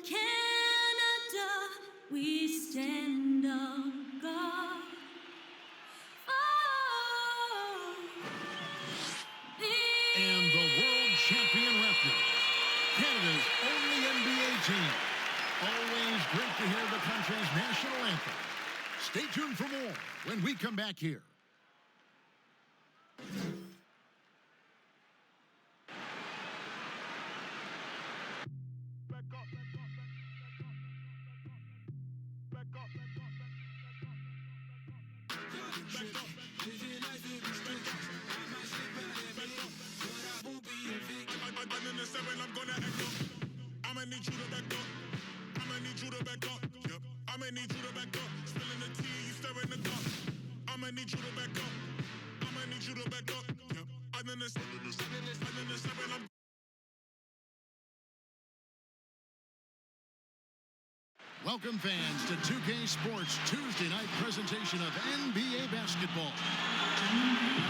Canada, we stand on guard. And the world champion Raptors, Canada's only NBA team. Always great to hear the country's national anthem. Stay tuned for more when we come back here. I'm gonna echo. I'ma need you to back up. I'ma need you to back up. Yep. I'ma need you to back up. Spilling the tea, you stirring the cup. I'ma need you to back up. I'ma need you to back up. Yep. I'm in the seven. I'm Welcome fans to 2K Sports Tuesday night presentation of NBA basketball.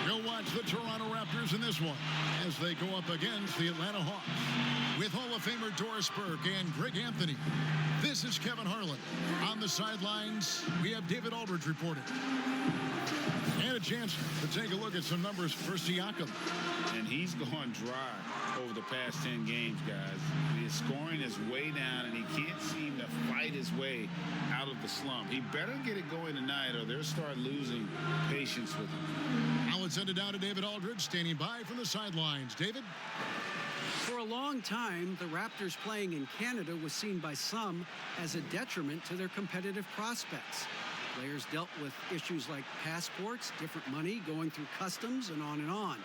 Go watch the Toronto Raptors in this one as they go up against the Atlanta Hawks. With Hall of Famer Doris Burke and Greg Anthony, this is Kevin Harlan. On the sidelines, we have David Aldridge reporting. And a chance to take a look at some numbers for Siakam. And he's gone dry over the past 10 games, guys. His scoring is way down, and he can't seem to fight his way out of the slump. He better get it going tonight, or they'll start losing patience with him. Now let's send it down to David Aldridge, standing by from the sidelines. David? For a long time, the Raptors playing in Canada was seen by some as a detriment to their competitive prospects. Players dealt with issues like passports, different money, going through customs, and on and on.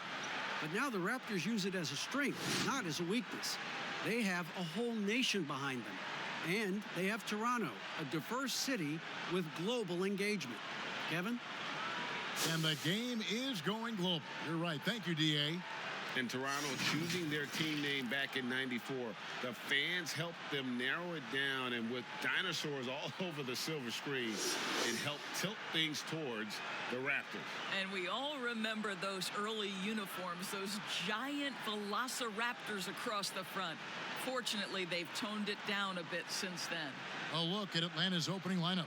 But now the Raptors use it as a strength, not as a weakness. They have a whole nation behind them. And they have Toronto, a diverse city with global engagement. Kevin? And the game is going global. You're right. Thank you, D.A. And Toronto choosing their team name back in '94. The fans helped them narrow it down, and with dinosaurs all over the silver screen, it helped tilt things towards the Raptors. And we all remember those early uniforms, those giant velociraptors across the front. Fortunately, they've toned it down a bit since then. A look at Atlanta's opening lineup.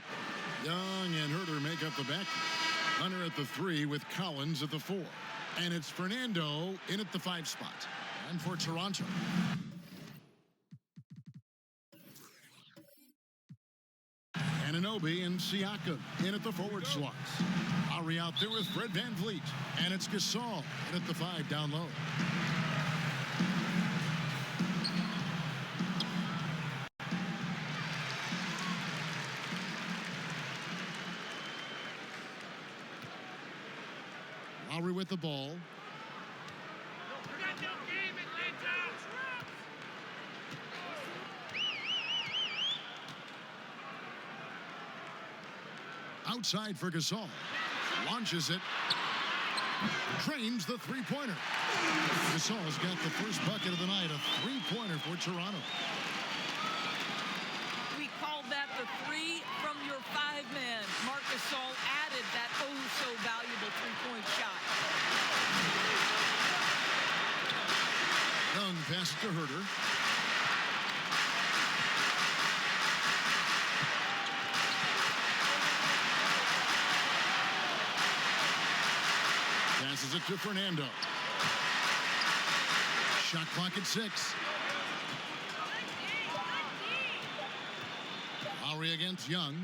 Young and Herter make up the back. Hunter at the 3 with Collins at the 4. And it's Fernando in at the 5 spot. And for Toronto, Anunoby and Siakam in at the forward slots. Lowry out there with Fred VanVleet. And it's Gasol in at the 5 down low. Lowry with the ball. Outside for Gasol. Launches it. Trains the three-pointer. Gasol's got the first bucket of the night, a three-pointer for Toronto. We called that the 3 from your 5-man. Marc Gasol added that oh-so-valuable three-point shot. Young passes to Herter. Passes it to Fernando. Shot clock at 6. Lowry against Young.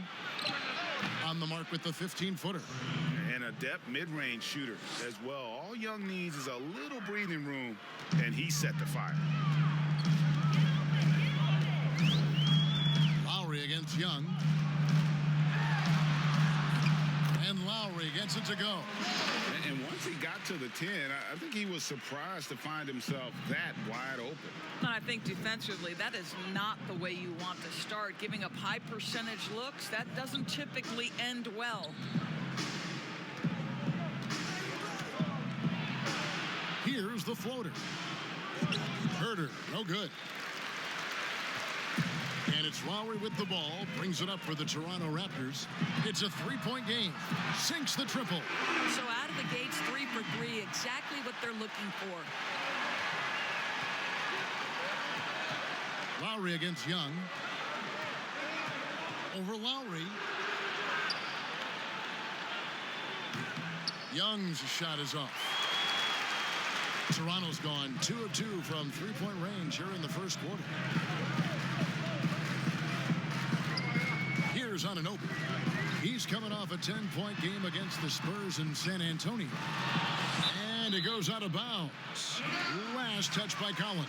On the mark with the 15-footer. And a depth mid-range shooter as well. All Young needs is a little breathing room, and he set the fire. Lowry against Young. And Lowry gets it to go. And once he got to the 10, I think he was surprised to find himself that wide open. And I think defensively, that is not the way you want to start. Giving up high percentage looks, that doesn't typically end well. Here's the floater. Herter, no good. And it's Lowry with the ball. Brings it up for the Toronto Raptors. It's a three-point game. Sinks the triple. So out of the gates, 3 for 3. Exactly what they're looking for. Lowry against Young. over Lowry. Young's shot is off. Toronto's gone 2 of 2 from three-point range here in the first quarter. Here's Anunoby. He's coming off a 10-point game against the Spurs in San Antonio. And it goes out of bounds. Last touch by Collins.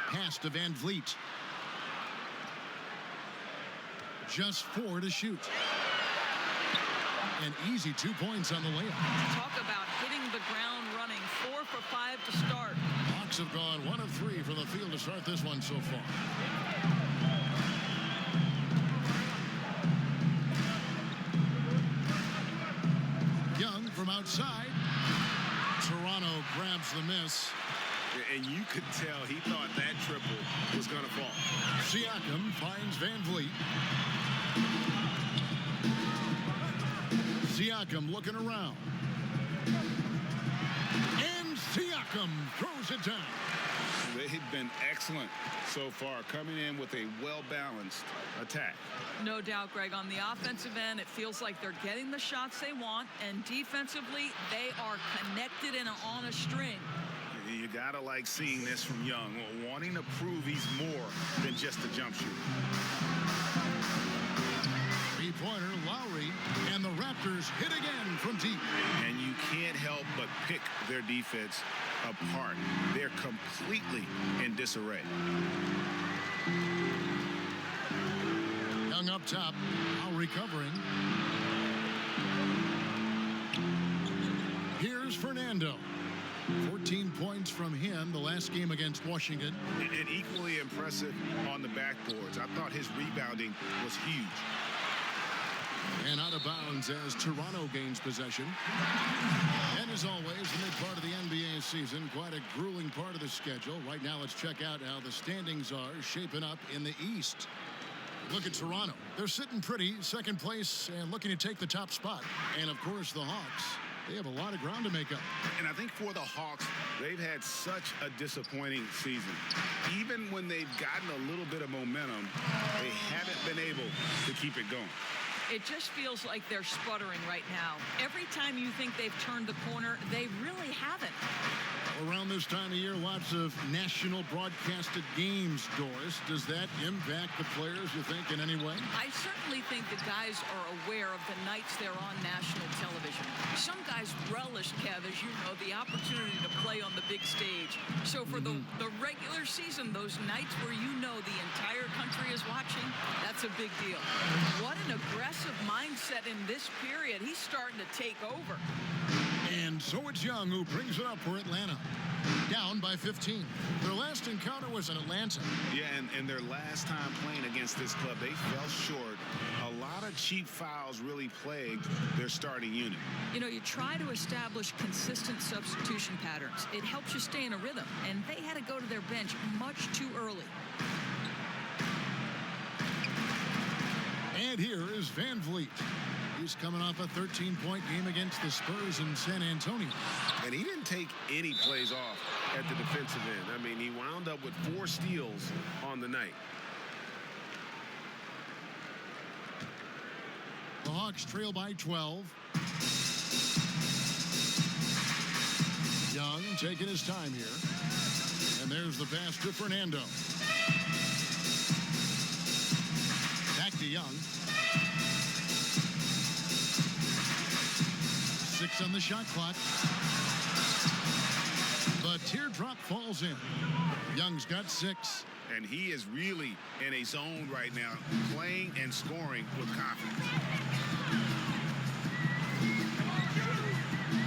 Pass to Van Vliet. Just 4 to shoot. And easy 2 points on the layup. Talk about hitting the ground running. 4 for 5 to start. Hawks have gone 1 of 3 from the field to start this one so far. Young from outside. Toronto grabs the miss. And you could tell he thought that triple was going to fall. Siakam finds Van Vliet. Siakam looking around. And Siakam throws it down. They've been excellent so far, coming in with a well-balanced attack. No doubt, Greg. On the offensive end, it feels like they're getting the shots they want, and defensively, they are connected and on a string. You gotta like seeing this from Young, wanting to prove he's more than just a jump shooter. Three-pointer, Lowry, and the Raptors hit again from deep. And you can't help but pick their defense apart. They're completely in disarray. Young up top, Lowry covering. Here's Fernando. 14 points from him the last game against Washington. And equally impressive on the backboards. I thought his rebounding was huge. And out of bounds as Toronto gains possession. And as always, the mid part of the NBA season, quite a grueling part of the schedule. Right now, let's check out how the standings are shaping up in the East. Look at Toronto. They're sitting pretty, second place, and looking to take the top spot. And, of course, the Hawks. They have a lot of ground to make up. And I think for the Hawks, they've had such a disappointing season. Even when they've gotten a little bit of momentum, they haven't been able to keep it going. It just feels like they're sputtering right now. Every time you think they've turned the corner, they really haven't. Around this time of year, lots of national broadcasted games, Doris. Does that impact the players, you think, in any way? I certainly think the guys are aware of the nights they're on national television. Some guys relish, Kev, as you know, the opportunity to play on the big stage. So for the regular season, those nights where you know the entire country is watching, that's a big deal. What an aggressive mindset in this period. He's starting to take over. And so it's Young who brings it up for Atlanta. Down by 15. Their last encounter was in Atlanta. Yeah, and their last time playing against this club, they fell short. A lot of cheap fouls really plagued their starting unit. You know, you try to establish consistent substitution patterns. It helps you stay in a rhythm, and they had to go to their bench much too early. And here is Van Vliet. He's coming off a 13-point game against the Spurs in San Antonio. And he didn't take any plays off at the defensive end. I mean, he wound up with 4 steals on the night. The Hawks trail by 12. Young taking his time here. And there's the pass to Fernando. Back to Young. 6 on the shot clock. But teardrop falls in. Young's got 6. And he is really in a zone right now, playing and scoring with confidence.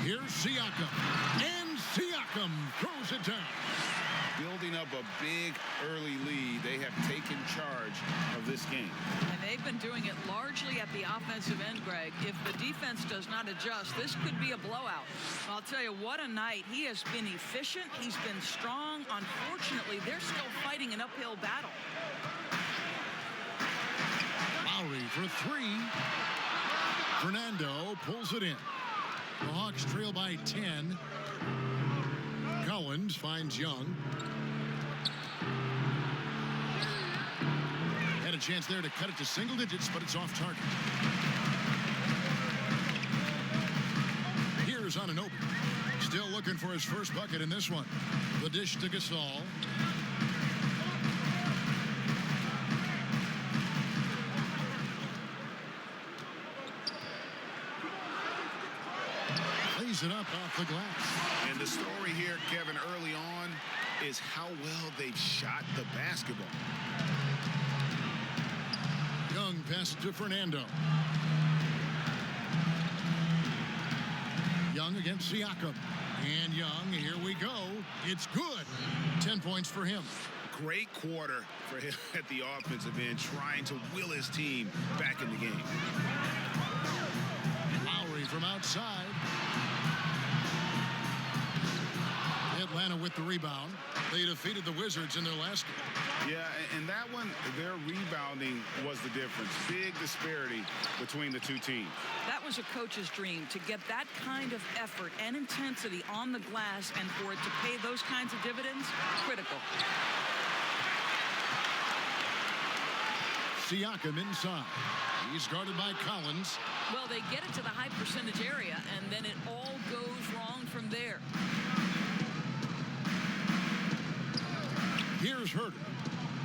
Here's Siakam. And Siakam throws it down. building up a big early lead. They have taken charge of this game. And they've been doing it largely at the offensive end, Greg. If the defense does not adjust, this could be a blowout. I'll tell you, what a night. He has been efficient. He's been strong. Unfortunately, they're still fighting an uphill battle. Lowry for three. Fernando pulls it in. The Hawks trail by 10. Collins finds Young. Had a chance there to cut it to single digits, but it's off target. Here's Anunoby. Still looking for his first bucket in this one. The dish to Gasol. Plays it up off the glass. And the story here, Kevin, early on is how well they've shot the basketball. Young pass to Fernando. Young against Siakam. And Young, here we go. It's good. 10 points for him. Great quarter for him at the offensive end, trying to will his team back in the game. Lowry from outside. Atlanta with the rebound. They defeated the Wizards in their last game. Yeah, and that one, their rebounding was the difference. Big disparity between the two teams. That was a coach's dream, to get that kind of effort and intensity on the glass, and for it to pay those kinds of dividends, critical. Siakam inside. He's guarded by Collins. Well, they get it to the high percentage area, and then it all goes wrong from there. Here's Herter.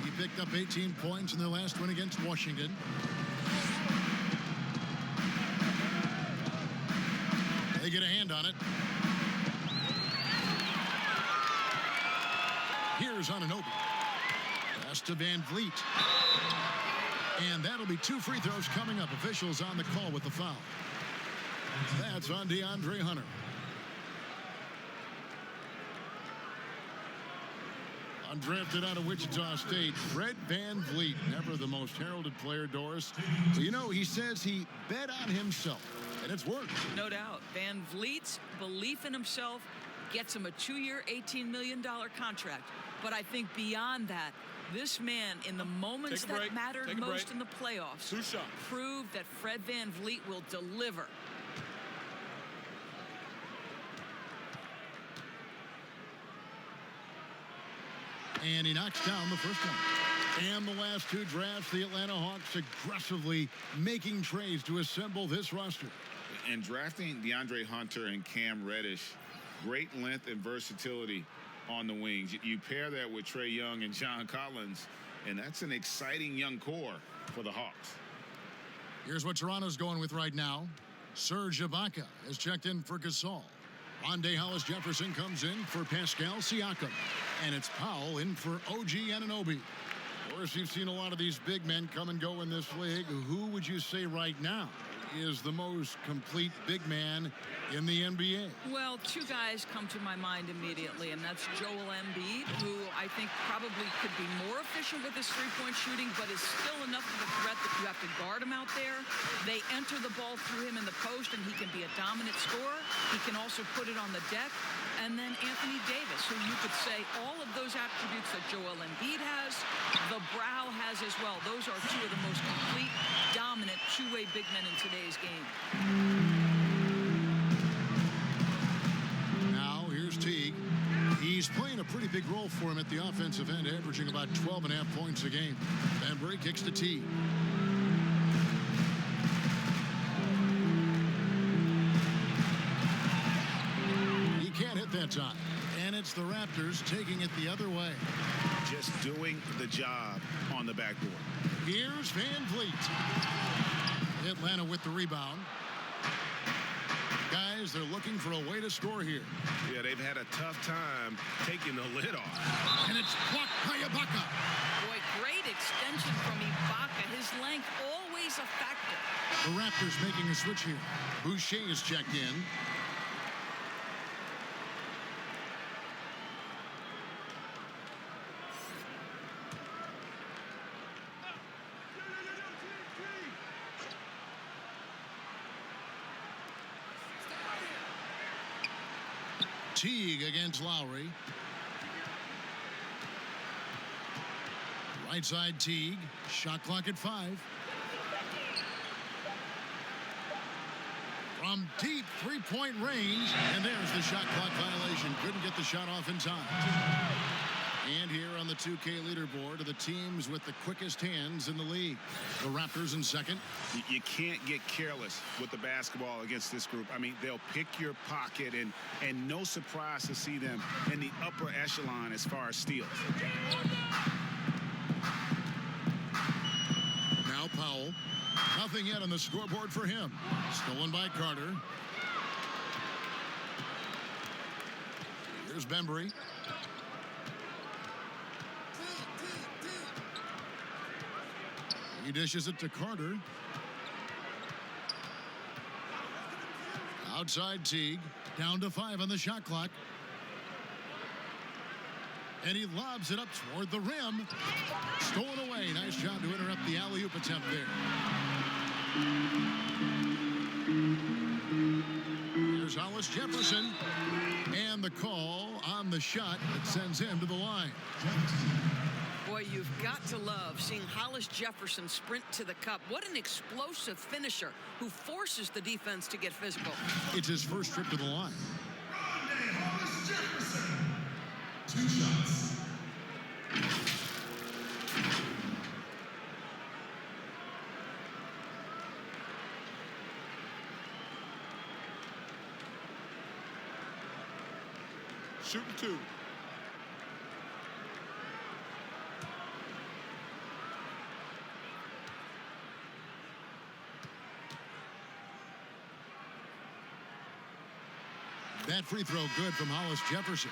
He picked up 18 points in their last win against Washington. They get a hand on it. Here's Anunoby. Pass to Van Vliet. And that'll be 2 free throws coming up. Officials on the call with the foul. That's on DeAndre Hunter. Undrafted out of Wichita State, Fred Van Vliet, never the most heralded player, Doris. So, you know, he says he bet on himself, and it's worked. No doubt. Van Vliet's belief in himself gets him a 2-year, $18 million contract. But I think beyond that, this man, in the moments that mattered most in the playoffs, proved that Fred Van Vliet will deliver. And he knocks down the first one. And the last 2 drafts, the Atlanta Hawks aggressively making trades to assemble this roster. And drafting DeAndre Hunter and Cam Reddish, great length and versatility on the wings. You pair that with Trae Young and John Collins, and that's an exciting young core for the Hawks. Here's what Toronto's going with right now. Serge Ibaka has checked in for Gasol. Rondé Hollis-Jefferson comes in for Pascal Siakam. And it's Powell in for OG Anunoby. Of course, you've seen a lot of these big men come and go in this league. Who would you say right now is the most complete big man in the NBA? Well, 2 guys come to my mind immediately, and that's Joel Embiid, who I think probably could be more efficient with his three-point shooting, but is still enough of a threat that you have to guard him out there. They enter the ball through him in the post, and he can be a dominant scorer. He can also put it on the deck. And then Anthony Davis, who you could say all of those attributes that Joel Embiid has, the Brow has as well. Those are 2 of the most complete, dominant, two-way big men in today's game. Now, here's Teague. He's playing a pretty big role for him at the offensive end, averaging about 12.5 points a game. Van Bree kicks to Teague. Can't hit that time. And it's the Raptors taking it the other way. Just doing the job on the backboard. Here's Van Vliet. Atlanta with the rebound. Guys, they're looking for a way to score here. Yeah, they've had a tough time taking the lid off. And it's blocked by Ibaka. Boy, great extension from Ibaka. His length always a factor. The Raptors making a switch here. Boucher is checked in. Teague against Lowry. Right side Teague. Shot clock at 5. From deep three-point range. And there's the shot clock violation. Couldn't get the shot off in time. And here on the 2K leaderboard are the teams with the quickest hands in the league. The Raptors in second. You can't get careless with the basketball against this group. I mean, they'll pick your pocket, and no surprise to see them in the upper echelon as far as steals. Now Powell. Nothing yet on the scoreboard for him. Stolen by Carter. Here's Bembry. He dishes it to Carter. Outside Teague. Down to 5 on the shot clock. And he lobs it up toward the rim. Stolen away. Nice job to interrupt the alley-oop attempt there. Here's Hollis Jefferson. And the call on the shot that sends him to the line. Boy, you've got to love seeing Hollis Jefferson sprint to the cup. What an explosive finisher who forces the defense to get physical. It's his first trip to the line. Hollis Jefferson. 2 shots. Shooting 2. That free throw good from Hollis Jefferson.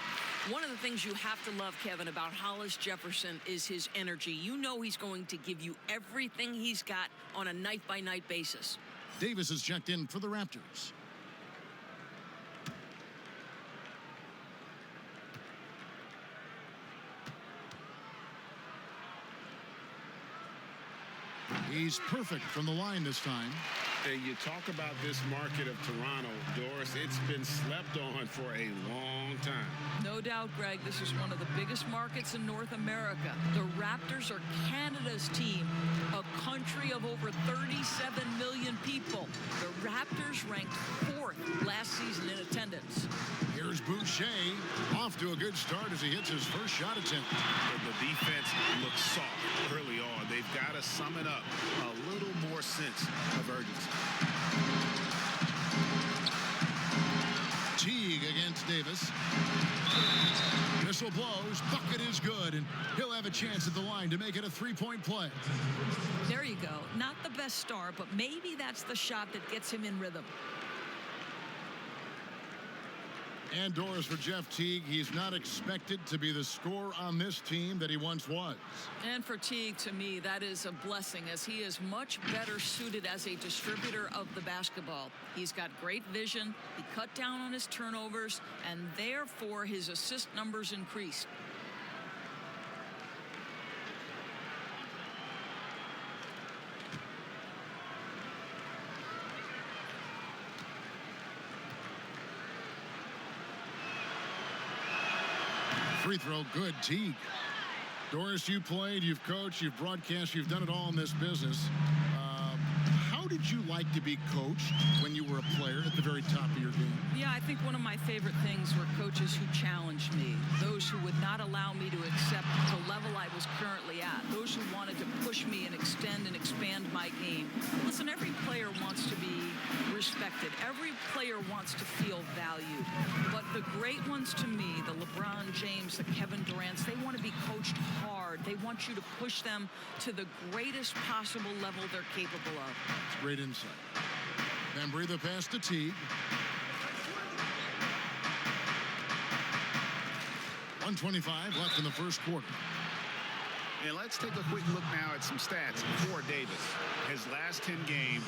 One of the things you have to love, Kevin, about Hollis Jefferson is his energy. You know he's going to give you everything he's got on a night-by-night basis. Davis is checked in for the Raptors. He's perfect from the line this time. And you talk about this market of Toronto, Doris, it's been slept on for a long time. No doubt, Greg, this is one of the biggest markets in North America. The Raptors are Canada's team, a country of over 37 million people. The Raptors ranked 4th last season in attendance. Here's Boucher, off to a good start as he hits his first shot attempt. The defense looks soft early on. They've got to sum it up a little more sense of urgency. Teague against Davis. Whistle blows. Bucket is good, and he'll have a chance at the line to make it a 3-point play. There you go. Not the best start, but maybe that's the shot that gets him in rhythm. And Doris, for Jeff Teague, he's not expected to be the scorer on this team that he once was. And for Teague, to me, that is a blessing, as he is much better suited as a distributor of the basketball. He's got great vision, he cut down on his turnovers, and therefore his assist numbers increased. Free throw, good. Teague. Doris, you played, you've coached, you've broadcast, you've done it all in this business. How did you like to be coached when you were a player at the very top of your game? Yeah, I think one of my favorite things were coaches who challenged me, those who would not allow me to accept the level I was currently at, those who wanted to push me and extend and expand my game. Listen, every player wants to be respected. Every player wants to feel valued. But the great ones to me, the LeBron James, the Kevin Durants, they want to be coached hard. They want you to push them to the greatest possible level they're capable of. Great insight. Bembry the pass to Teague. 1:25 left in the first quarter. And let's take a quick look now at some stats for Davis. His last 10 games,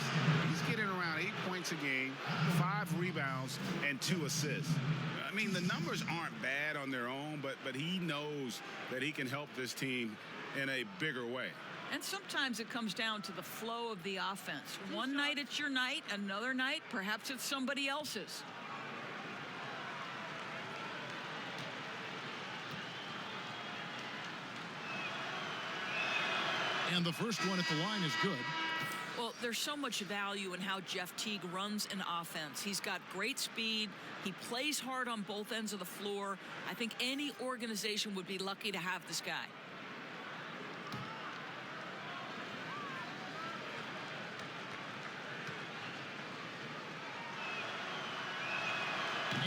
he's getting around 8 points a game, 5 rebounds, and 2 assists. I mean, the numbers aren't bad on their own, but he knows that he can help this team in a bigger way. And sometimes it comes down to the flow of the offense. One night it's your night, another night perhaps it's somebody else's. And the first one at the line is good. Well, there's so much value in how Jeff Teague runs an offense. He's got great speed. He plays hard on both ends of the floor. I think any organization would be lucky to have this guy.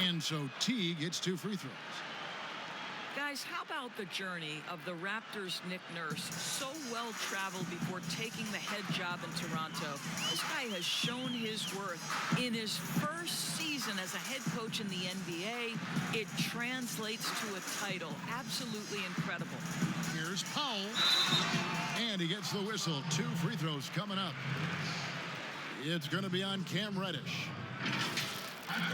And so Teague hits 2 free throws. Guys, how about the journey of the Raptors' Nick Nurse? So well traveled before taking the head job in Toronto. This guy has shown his worth. In his first season as a head coach in the NBA, it translates to a title. Absolutely incredible. Here's Powell. And he gets the whistle. 2 free throws coming up. It's going to be on Cam Reddish.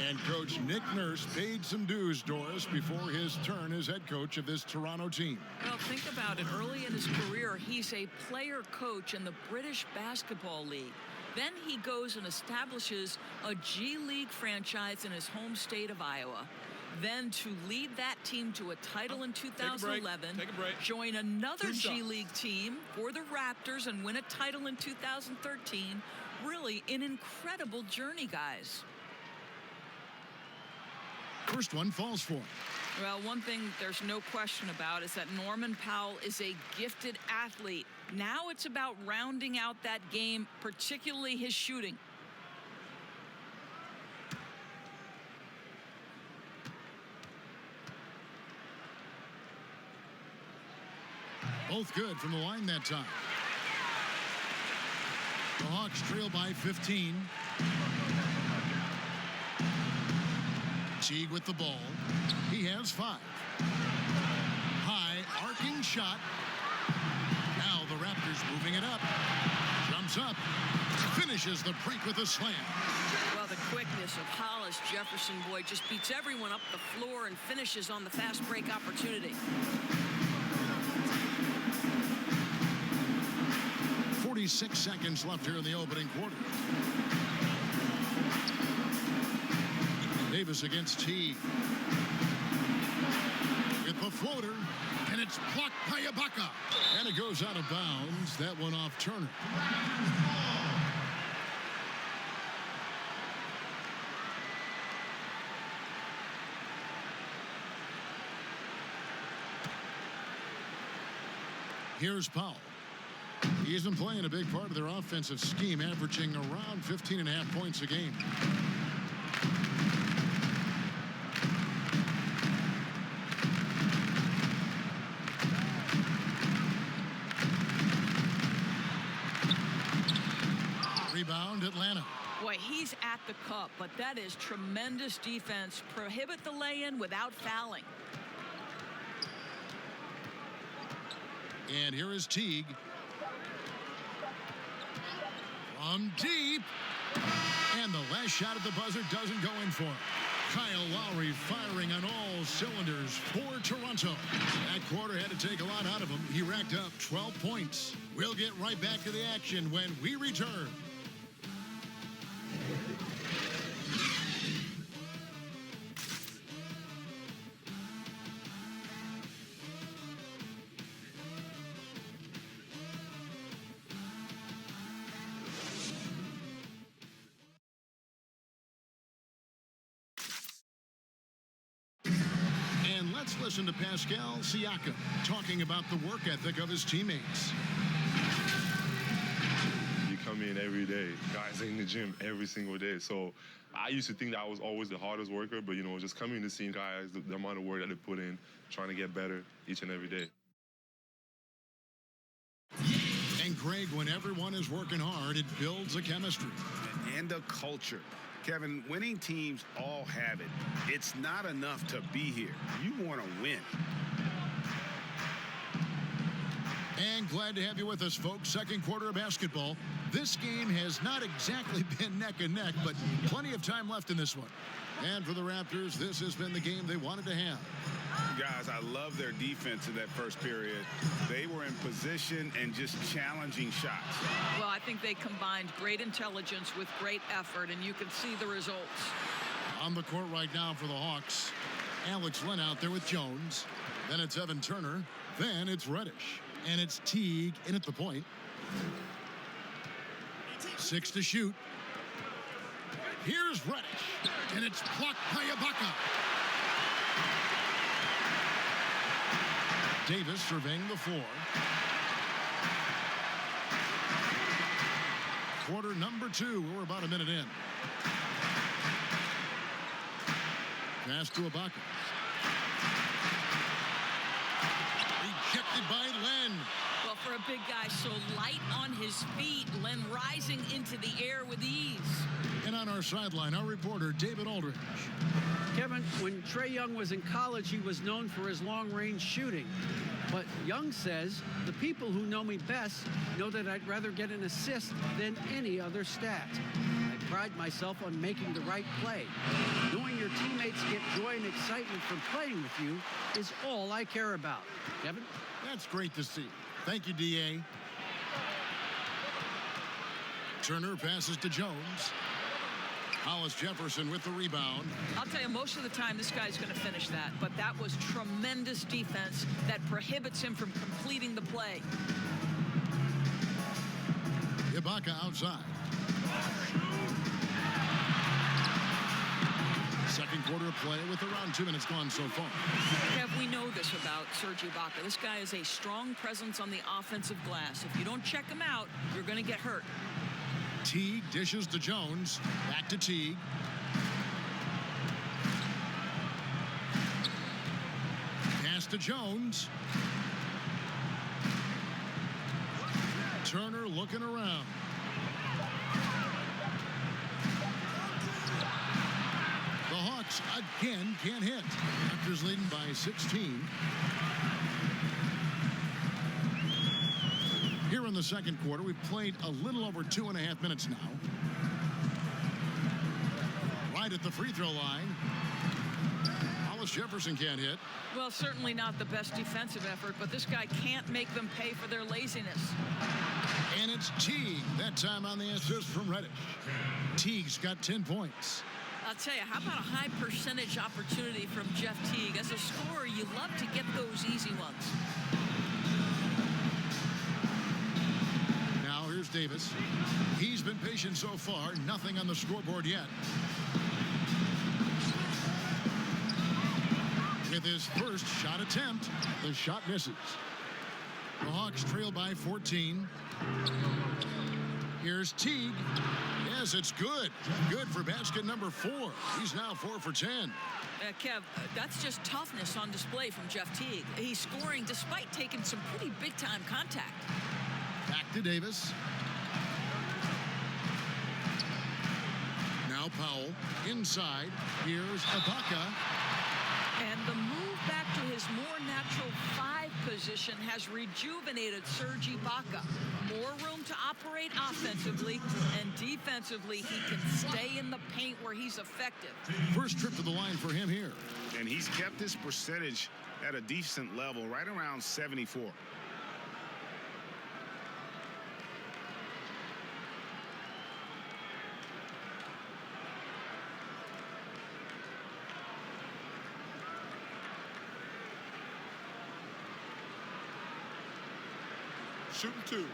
And Coach Nick Nurse paid some dues, Doris, before his turn as head coach of this Toronto team. Well, think about it. Early in his career, he's a player coach in the British Basketball League. Then he goes and establishes a G League franchise in his home state of Iowa. Then to lead that team to a title in 2011, join another G League team for the Raptors and win a title in 2013. Really an incredible journey, guys. First one falls for him. Well, one thing there's no question about is that Norman Powell is a gifted athlete. Now it's about rounding out that game, particularly his shooting. Both good from the line that time. The Hawks trail by 15. Teague with the ball. He has 5. High arcing shot. Now the Raptors moving it up. Jumps up. Finishes the break with a slam. Well, the quickness of Hollis Jefferson, boy, just beats everyone up the floor and finishes on the fast break opportunity. 46 seconds left here in the opening quarter. Davis against Teague. With the floater, and it's blocked by Ibaka. And it goes out of bounds. That one off Turner. Here's Powell. He's been playing a big part of their offensive scheme, averaging around 15.5 points a game. Rebound, Atlanta. Boy, he's at the cup, but that is tremendous defense. Prohibit the lay-in without fouling. And here is Teague. From deep. And the last shot at the buzzer doesn't go in for him. Kyle Lowry firing on all cylinders for Toronto. That quarter had to take a lot out of him. He racked up 12 points. We'll get right back to the action when we return. Let's listen to Pascal Siakam talking about the work ethic of his teammates. You come in every day. Guys in the gym every single day. So I used to think that I was always the hardest worker, but, just coming to see guys, the amount of work that they put in, trying to get better each and every day. And Greg, when everyone is working hard, it builds a chemistry. And a culture. Kevin, winning teams all have it. It's not enough to be here. You want to win. And glad to have you with us, folks. Second quarter of basketball. This game has not exactly been neck and neck, but plenty of time left in this one. And for the Raptors, this has been the game they wanted to have. Guys, I love their defense in that first period. They were in position and just challenging shots. Well, I think they combined great intelligence with great effort, and you can see the results. On the court right now for the Hawks, Alex Len out there with Jones. Then it's Evan Turner. Then it's Reddish. And it's Teague in at the point. 6 to shoot. Here's Reddish, and it's blocked by Ibaka. Davis surveying the floor. Quarter number 2. We're about a minute in. Pass to Ibaka. Rejected by Len. Well, for a big guy so light on his feet, Len rising into the air with ease. And on our sideline, our reporter, David Aldridge. Kevin, when Trae Young was in college, he was known for his long-range shooting. But Young says, the people who know me best know that I'd rather get an assist than any other stat. I pride myself on making the right play. Knowing your teammates get joy and excitement from playing with you is all I care about. Kevin? That's great to see. Thank you, D.A. Turner passes to Jones. Hollis Jefferson with the rebound. I'll tell you, most of the time, this guy's going to finish that. But that was tremendous defense that prohibits him from completing the play. Ibaka outside. Second quarter of play with around 2 minutes gone so far. Kev, we know this about Serge Ibaka. This guy is a strong presence on the offensive glass. If you don't check him out, you're going to get hurt. Teague dishes to Jones. Back to Teague. Pass to Jones. Turner looking around. The Hawks again can't hit. Raptors leading by 16. Here in the second quarter, we've played a little over 2.5 minutes now. Right at the free throw line. Hollis Jefferson can't hit. Well, certainly not the best defensive effort, but this guy can't make them pay for their laziness. And it's Teague, that time on the assist from Reddish. Teague's got 10 points. I'll tell you, how about a high percentage opportunity from Jeff Teague? As a scorer, you love to get those easy ones. Now here's Davis. He's been patient so far. Nothing on the scoreboard yet. With his first shot attempt, the shot misses. The Hawks trail by 14. Here's Teague. Yes, it's good. Good for basket number 4. He's now 4 for 10. Kev, that's just toughness on display from Jeff Teague. He's scoring despite taking some pretty big-time contact. Back to Davis. Now Powell inside. Here's Ibaka. And the move back to his more natural 5 position has rejuvenated Serge Ibaka. More room to operate offensively, and defensively, he can stay in the paint where he's effective. First trip to the line for him here. And he's kept his percentage at a decent level, right around 74. Shooting 2.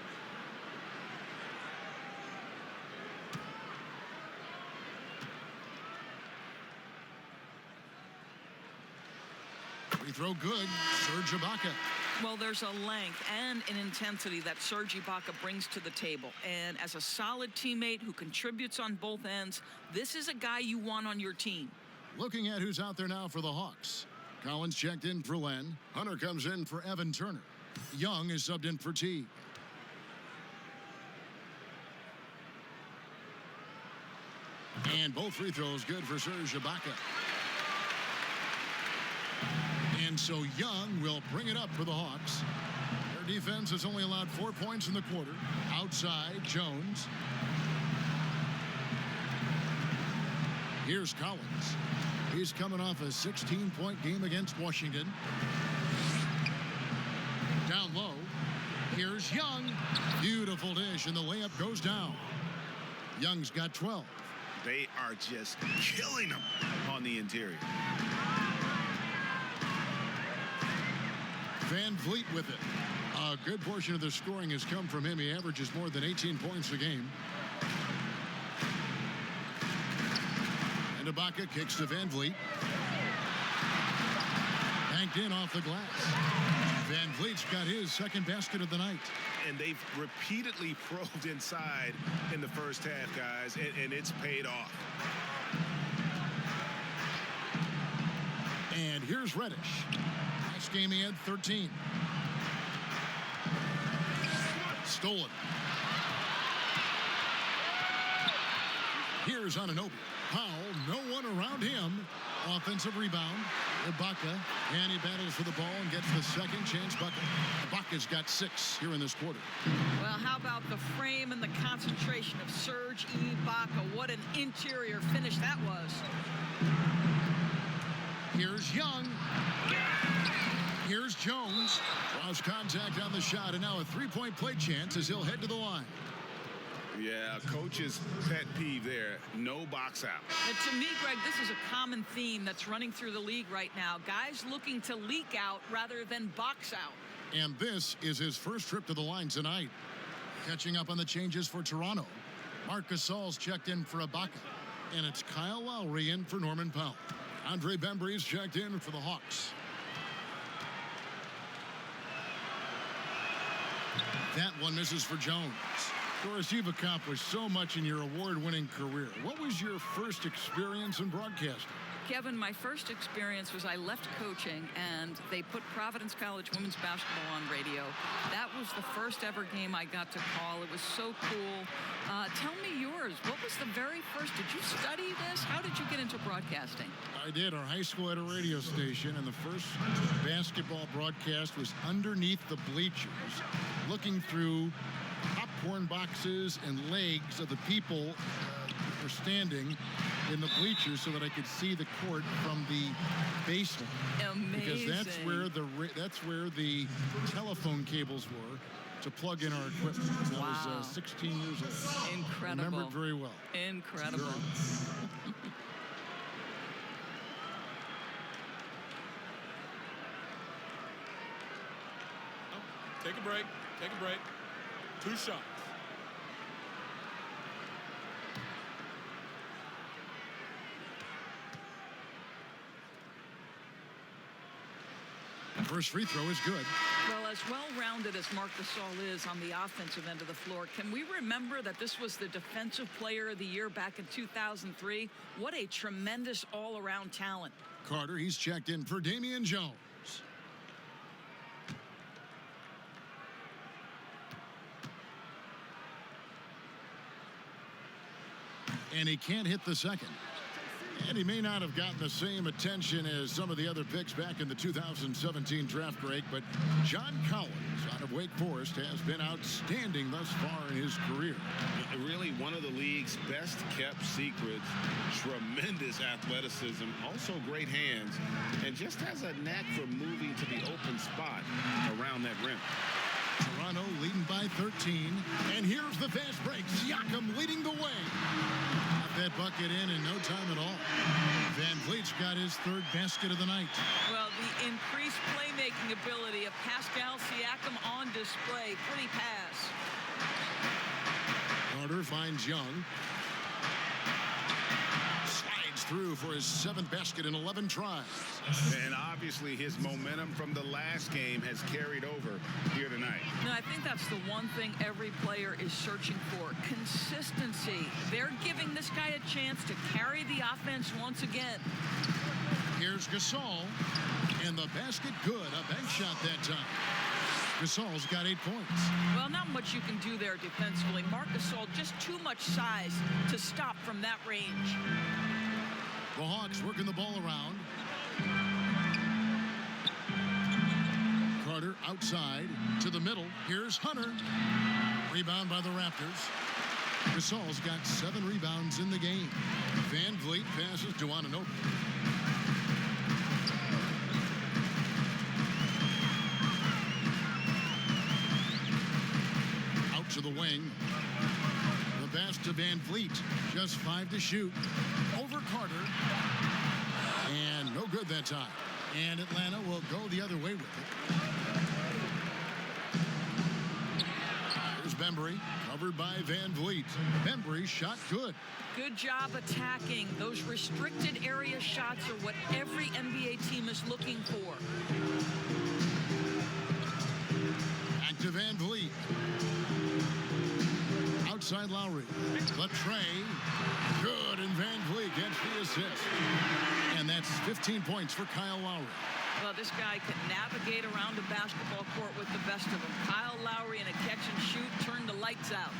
Free throw good. Serge Ibaka. Well, there's a length and an intensity that Serge Ibaka brings to the table. And as a solid teammate who contributes on both ends, this is a guy you want on your team. Looking at who's out there now for the Hawks. Collins checked in for Len. Hunter comes in for Evan Turner. Young is subbed in for Teague. And both free throws good for Serge Ibaka. And so Young will bring it up for the Hawks. Their defense has only allowed 4 points in the quarter. Outside, Jones. Here's Collins. He's coming off a 16-point game against Washington. Down low. Here's Young. Beautiful dish, and the layup goes down. Young's got 12. They are just killing them on the interior. Van Vliet with it. A good portion of the scoring has come from him. He averages more than 18 points a game. And Ibaka kicks to Van Vliet. Banked in off the glass. Van Vliet's got his second basket of the night. And they've repeatedly probed inside in the first half, guys, and it's paid off. And here's Reddish. Last game he had 13. Stolen. Here's Anunoby. Powell, no one around him. Offensive rebound. Ibaka, and he battles for the ball and gets the second chance bucket. Ibaka's got 6 here in this quarter. Well, how about the frame and the concentration of Serge Ibaka? What an interior finish that was. Here's Young. Here's Jones. Draws contact on the shot, and now a three-point play chance as he'll head to the line. Yeah, coach's pet peeve there. No box out. And to me, Greg, this is a common theme that's running through the league right now. Guys looking to leak out rather than box out. And this is his first trip to the line tonight. Catching up on the changes for Toronto. Marc Gasol's checked in for Ibaka. And it's Kyle Lowry in for Norman Powell. Andre Bembry's checked in for the Hawks. That one misses for Jones. Doris, you've accomplished so much in your award-winning career. What was your first experience in broadcasting? Kevin, my first experience was I left coaching and they put Providence College women's basketball on radio. That was the first ever game I got to call. It was so cool. Tell me yours. What was the very first? Did you study this? How did you get into broadcasting? I did. Our high school had a radio station, and the first basketball broadcast was underneath the bleachers, looking through popcorn boxes and legs of the people who were standing in the bleachers so that I could see the court from the basement. Amazing. Because that's where the telephone cables were to plug in our equipment. I was 16 years old. Incredible. I remember it very well. Incredible. Sure. Take a break. Take a break. 2 shots. First free throw is good. Well, as well-rounded as Marc Gasol is on the offensive end of the floor, can we remember that this was the Defensive Player of the Year back in 2003? What a tremendous all-around talent. Carter, he's checked in for Damian Jones. And he can't hit the second. And he may not have gotten the same attention as some of the other picks back in the 2017 draft, Greg, but John Collins out of Wake Forest has been outstanding thus far in his career. Really one of the league's best kept secrets. Tremendous athleticism, also great hands, and just has a knack for moving to the open spot around that rim. Toronto leading by 13. And here's the fast break. Siakam leading the way. Got that bucket in no time at all. Van Vliet's got his third basket of the night. Well, the increased playmaking ability of Pascal Siakam on display. Pretty pass. Carter finds Young. Slides through for his 7th basket in 11 tries. And obviously his momentum from the last game has carried over here tonight. No, I think that's the one thing every player is searching for. Consistency. They're giving this guy a chance to carry the offense once again. Here's Gasol. And the basket good. A bank shot that time. Gasol's got 8 points. Well, not much you can do there defensively. Marc Gasol, just too much size to stop from that range. The Hawks working the ball around. Carter outside to the middle. Here's Hunter. Rebound by the Raptors. Gasol's got 7 rebounds in the game. Van Vliet passes to Anunoby. Out to the wing. The pass to Van Vliet. Just 5 to shoot. Over Carter. And no good that time. And Atlanta will go the other way with it. Here's Bembry, covered by Van Vliet. Bembry shot good. Good job attacking. Those restricted area shots are what every NBA team is looking for. Back to Van Vliet. Outside Lowry. Latre. Good, and Van Vliet gets the assist. And that's 15 points for Kyle Lowry. Well, this guy can navigate around a basketball court with the best of them. Kyle Lowry in a catch and shoot, turned the lights out.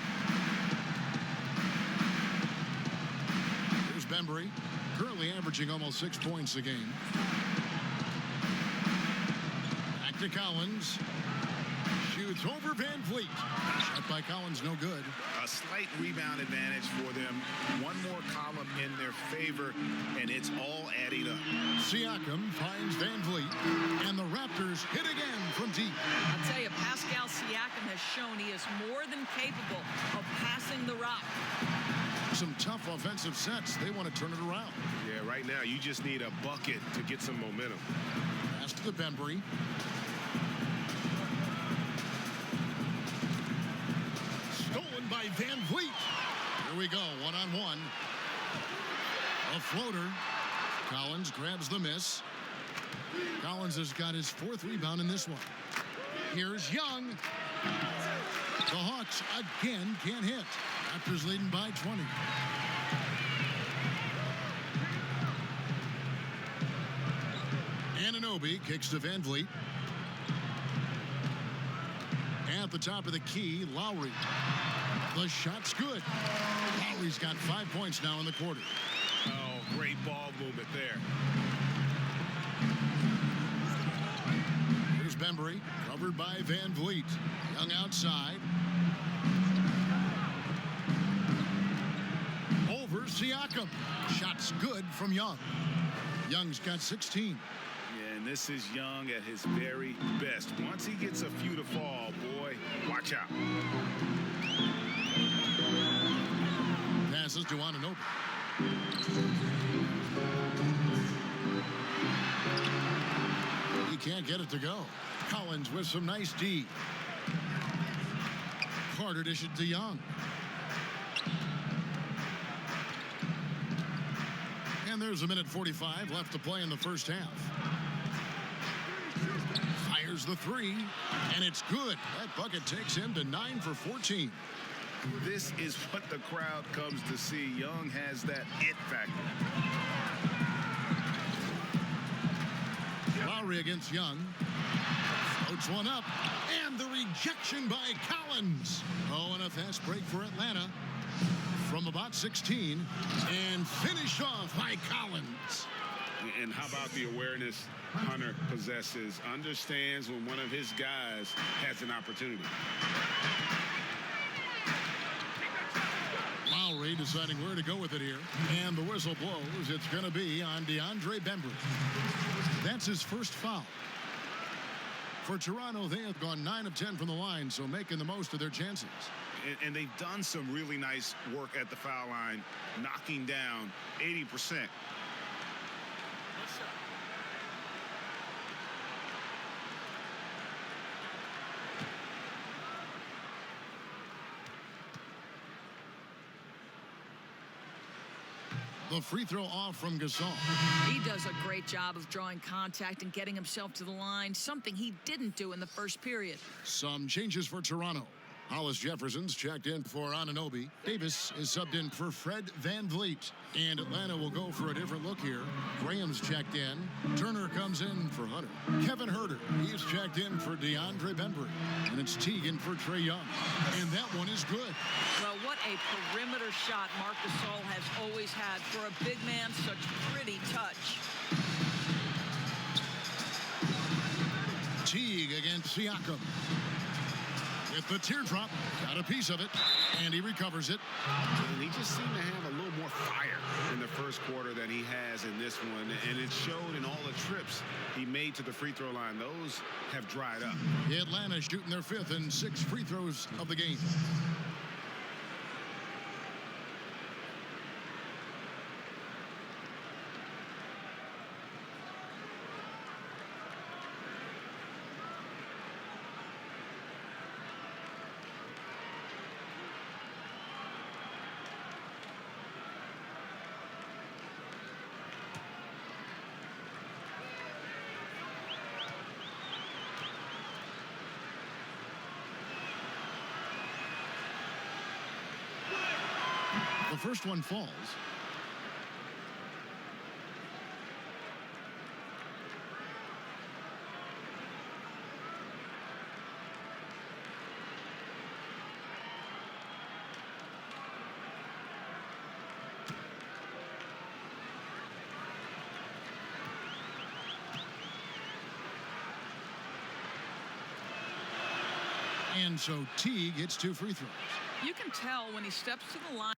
Here's Bembry, currently averaging almost 6 points a game. Back to Collins. Shoots over Van Vliet. Shot by Collins, no good. A slight rebound advantage for them. One more column in their favor, and it's all adding up. Siakam finds Van Vliet, and the Raptors hit again from deep. I'll tell you, Pascal Siakam has shown he is more than capable of passing the rock. Some tough offensive sets. They want to turn it around. Yeah, right now you just need a bucket to get some momentum. Pass to Bembry. Stolen by Van Vliet. Here we go, one-on-one. A floater. Collins grabs the miss. Collins has got his 4th rebound in this one. Here's Young. The Hawks again can't hit. Raptors leading by 20. Anunoby kicks to Van Vliet. At the top of the key, Lowry. The shot's good. Lowry's got 5 points now in the quarter. Oh, great ball movement there. Here's Bembry, covered by Van Vliet. Young outside. Over Siakam. Shot's good from Young. Young's got 16. Yeah, and this is Young at his very best. Once he gets a few to fall, boy, watch out. Passes to Anunoby. He can't get it to go. Collins with some nice D. Carter dishes to Young. And there's a minute 45 left to play in the first half. Fires the 3, and it's good. That bucket takes him to 9 for 14. This is what the crowd comes to see. Young has that it factor. Lowry against Young. Floats one up, and the rejection by Collins. Oh, and a fast break for Atlanta from about 16, and finished off by Collins. And how about the awareness Hunter possesses? Understands when one of his guys has an opportunity. Lowry deciding where to go with it here. And the whistle blows. It's going to be on DeAndre Bembry. That's his first foul. For Toronto, they have gone 9 of 10 from the line, so making the most of their chances. And they've done some really nice work at the foul line, knocking down 80%. The free throw off from Gasol. He does a great job of drawing contact and getting himself to the line, something he didn't do in the first period. Some changes for Toronto. Hollis Jefferson's checked in for Anunoby. Davis is subbed in for Fred Van Vliet. And Atlanta will go for a different look here. Graham's checked in. Turner comes in for Hunter. Kevin Huerter, he's checked in for DeAndre Bembry. And it's Teagan for Trae Young. And that one is good. Well, what a perimeter shot Marc Gasol has always had. For a big man, such pretty touch. Teague against Siakam. With the teardrop, got a piece of it, and he recovers it. And he just seemed to have a little more fire in the first quarter than he has in this one. And it showed in all the trips he made to the free throw line. Those have dried up. Atlanta shooting their 5th and 6th free throws of the game. first one falls. And so T gets 2 free throws. You can tell when he steps to the line.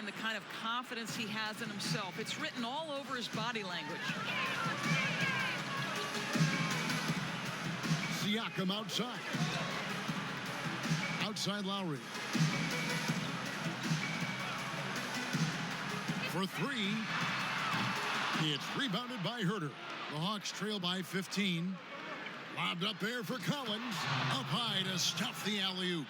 The kind of confidence he has in himself. It's written all over his body language. Siakam outside. Outside Lowry. For 3. It's rebounded by Herter. The Hawks trail by 15. Lobbed up there for Collins. Up high to stuff the alley-oop.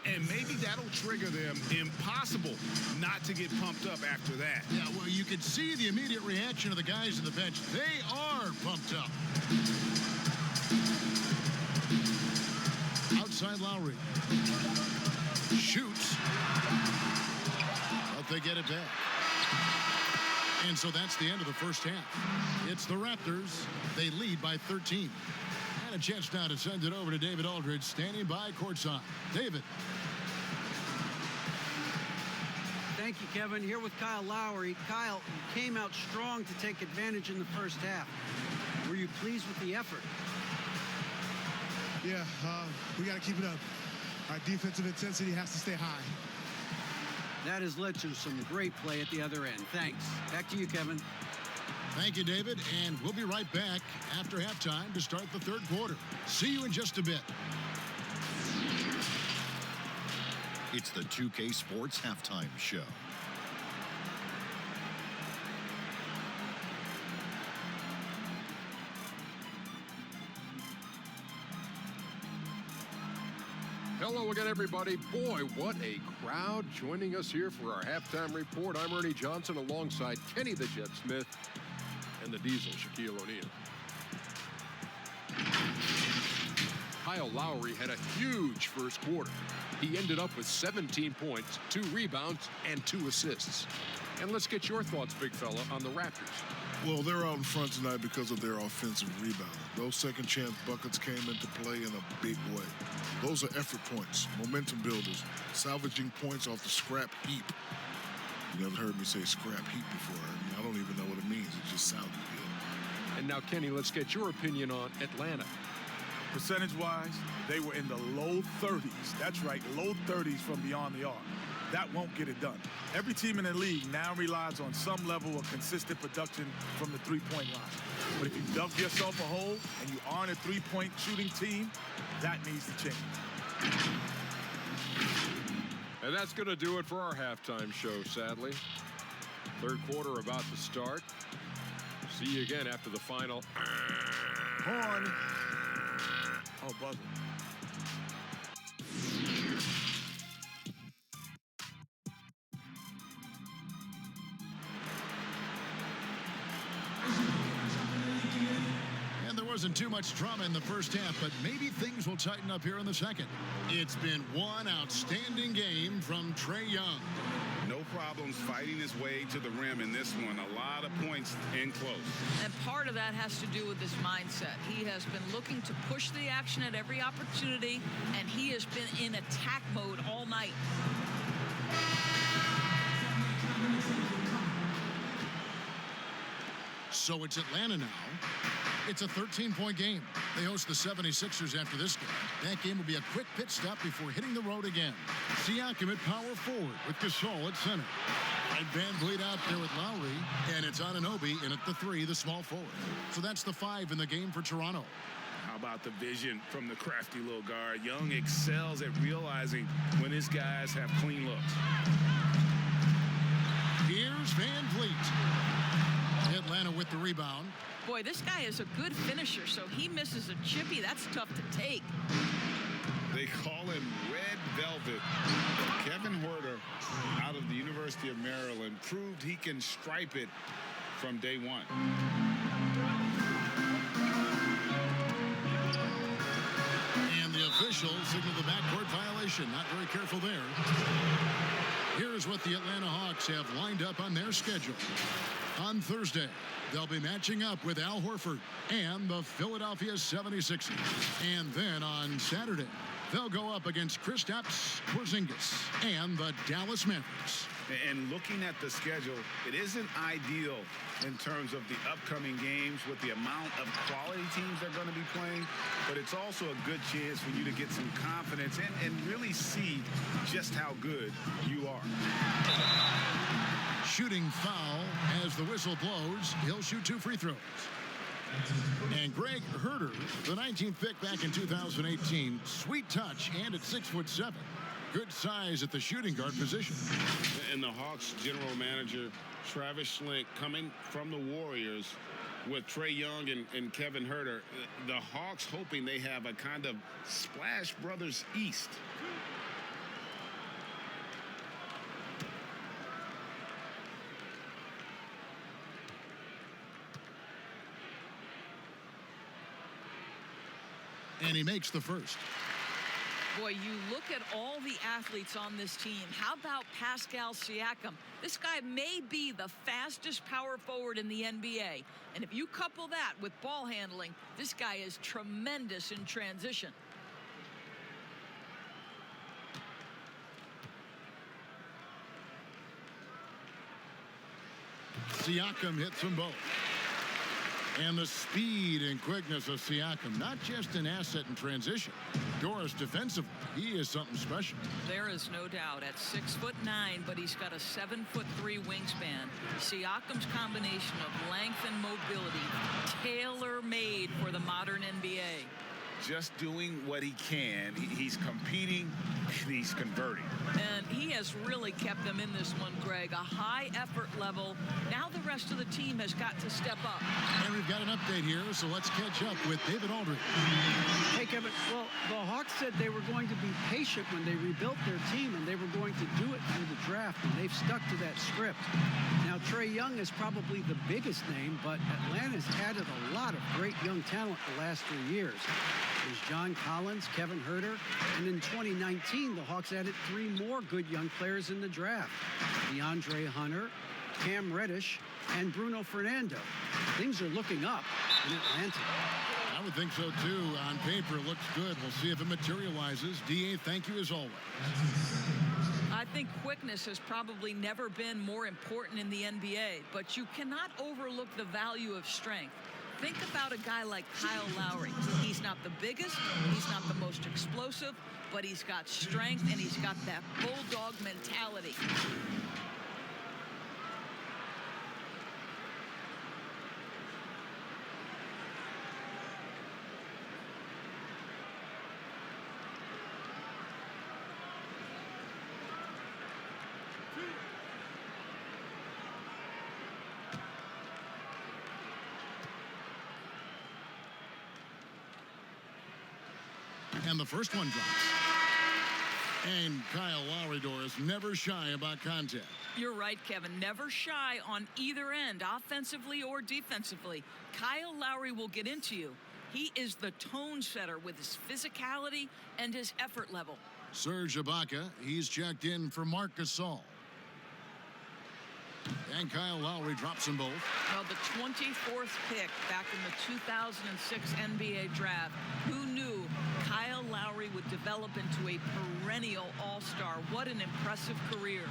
And maybe that'll trigger them. Impossible not to get pumped up after that. Yeah, well, you could see the immediate reaction of the guys on the bench. They are pumped up. Outside Lowry. Shoots. But they get it back. And so that's the end of the first half. It's the Raptors. They lead by 13. And a chance now to send it over to David Aldridge, standing by courtside. David. Thank you, Kevin. Here with Kyle Lowry. Kyle came out strong to take advantage in the first half. Were you pleased with the effort? Yeah, we got to keep it up. Our defensive intensity has to stay high. That has led to some great play at the other end. Thanks. Back to you, Kevin. Thank you, David, and we'll be right back after halftime to start the third quarter. See you in just a bit. It's the 2K Sports Halftime Show. Hello again, everybody. Boy, what a crowd joining us here for our halftime report. I'm Ernie Johnson alongside Kenny the Jet Smith and the Diesel, Shaquille O'Neal. Kyle Lowry had a huge first quarter. He ended up with 17 points, 2 rebounds, and 2 assists. And let's get your thoughts, big fella, on the Raptors. Well, they're out in front tonight because of their offensive rebound. Those second chance buckets came into play in a big way. Those are effort points, momentum builders, salvaging points off the scrap heap. You never heard me say scrap heap before. I don't even know what it means. It just sounded good. And now, Kenny, let's get your opinion on Atlanta. Percentage-wise, they were in the low 30s. That's right, low 30s from beyond the arc. That won't get it done. Every team in the league now relies on some level of consistent production from the three-point line. But if you dug yourself a hole and you aren't a three-point shooting team, that needs to change. And that's going to do it for our halftime show, sadly. Third quarter about to start. See you again after the final. Horn. Oh, buzzer. And there wasn't too much drama in the first half, but maybe things will tighten up here in the second. It's been one outstanding game from Trae Young. No problems fighting his way to the rim in this one. A lot of points in close. And part of that has to do with his mindset. He has been looking to push the action at every opportunity, and he has been in attack mode all night. So it's Atlanta now. It's a 13-point game. They host the 76ers after this game. That game will be a quick pit stop before hitting the road again. Siakam at power forward with Gasol at center. And Van Vliet out there with Lowry. And it's Anunoby in at the 3, the small forward. So that's the 5 in the game for Toronto. How about the vision from the crafty little guard? Young excels at realizing when his guys have clean looks. Here's Van Vliet. Atlanta with the rebound. Boy, this guy is a good finisher, so he misses a chippy. That's tough to take. They call him Red Velvet. Kevin Huerter, out of the University of Maryland, proved he can stripe it from day one. And the official signaled the backcourt violation. Not very careful there. Here's what the Atlanta Hawks have lined up on their schedule. On Thursday, they'll be matching up with Al Horford and the Philadelphia 76ers. And then on Saturday, they'll go up against Kristaps Porzingis and the Dallas Mavericks. And looking at the schedule, it isn't ideal in terms of the upcoming games with the amount of quality teams they're going to be playing, but it's also a good chance for you to get some confidence and really see just how good you are. Shooting foul as the whistle blows. He'll shoot 2 free throws. And Greg Herter, the 19th pick back in 2018, sweet touch and at 6'7". Good size at the shooting guard position. And the Hawks general manager, Travis Schlenk, coming from the Warriors with Trae Young and Kevin Huerter. The Hawks hoping they have a kind of Splash Brothers East. And he makes the first. Boy, you look at all the athletes on this team. How about Pascal Siakam? This guy may be the fastest power forward in the NBA. And if you couple that with ball handling, this guy is tremendous in transition. Siakam hits them both. And the speed and quickness of Siakam, not just an asset in transition. Doris defensively, he is something special. There is no doubt at 6'9", but he's got a 7'3" wingspan. Siakam's combination of length and mobility, tailor-made for the modern NBA. Just doing what he can. He's competing and he's converting. And he has really kept them in this one, Greg. A high effort level. Now the rest of the team has got to step up. And we've got an update here, so let's catch up with David Aldridge. Hey, Kevin. Well, the Hawks said they were going to be patient when they rebuilt their team, and they were going to do it through the draft, and they've stuck to that script. Now, Trae Young is probably the biggest name, but Atlanta's added a lot of great young talent the last 3 years. There's John Collins, Kevin Huerter, and in 2019, the Hawks added 3 more good young players in the draft. DeAndre Hunter, Cam Reddish, and Bruno Fernando. Things are looking up in Atlanta. I would think so, too. On paper, it looks good. We'll see if it materializes. D.A., thank you as always. I think quickness has probably never been more important in the NBA, but you cannot overlook the value of strength. Think about a guy like Kyle Lowry. He's not the biggest, he's not the most explosive, but he's got strength and he's got that bulldog mentality. And the first one drops. And Kyle Lowry, Doris, never shy about contact. You're right, Kevin. Never shy on either end, offensively or defensively. Kyle Lowry will get into you. He is the tone setter with his physicality and his effort level. Serge Ibaka, he's checked in for Marc Gasol. And Kyle Lowry drops them both. Well, the 24th pick back in the 2006 NBA draft. Who knew Kyle Lowry would develop into a perennial all-star? What an impressive career.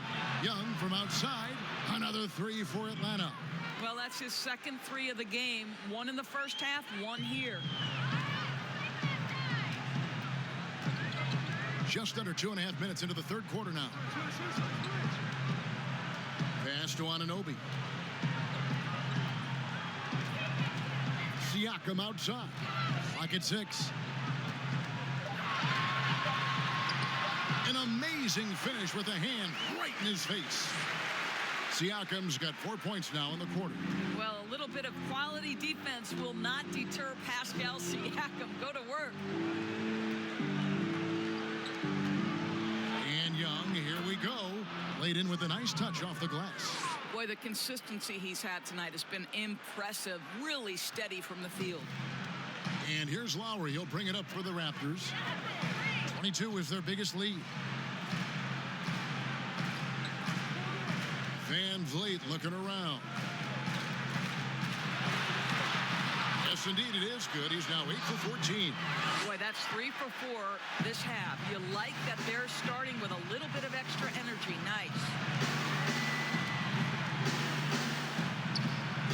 Young from outside. Another 3 for Atlanta. Well, that's his second 3 of the game. 1 in the first half, 1 here. Just under 2.5 minutes into the third quarter now. Pass to Anunoby. Siakam outside. Clock at 6. An amazing finish with a hand right in his face. Siakam's got 4 points now in the quarter. Well, a little bit of quality defense will not deter Pascal Siakam. Go to work. And Young, here we go. Laid in with a nice touch off the glass. Boy, the consistency he's had tonight has been impressive. Really steady from the field. And here's Lowry. He'll bring it up for the Raptors. 22 is their biggest lead. Van Vliet looking around. Yes, indeed, it is good. He's now 8 for 14. Boy, that's 3 for 4 this half. You like that they're starting with a little bit of extra energy. Nice.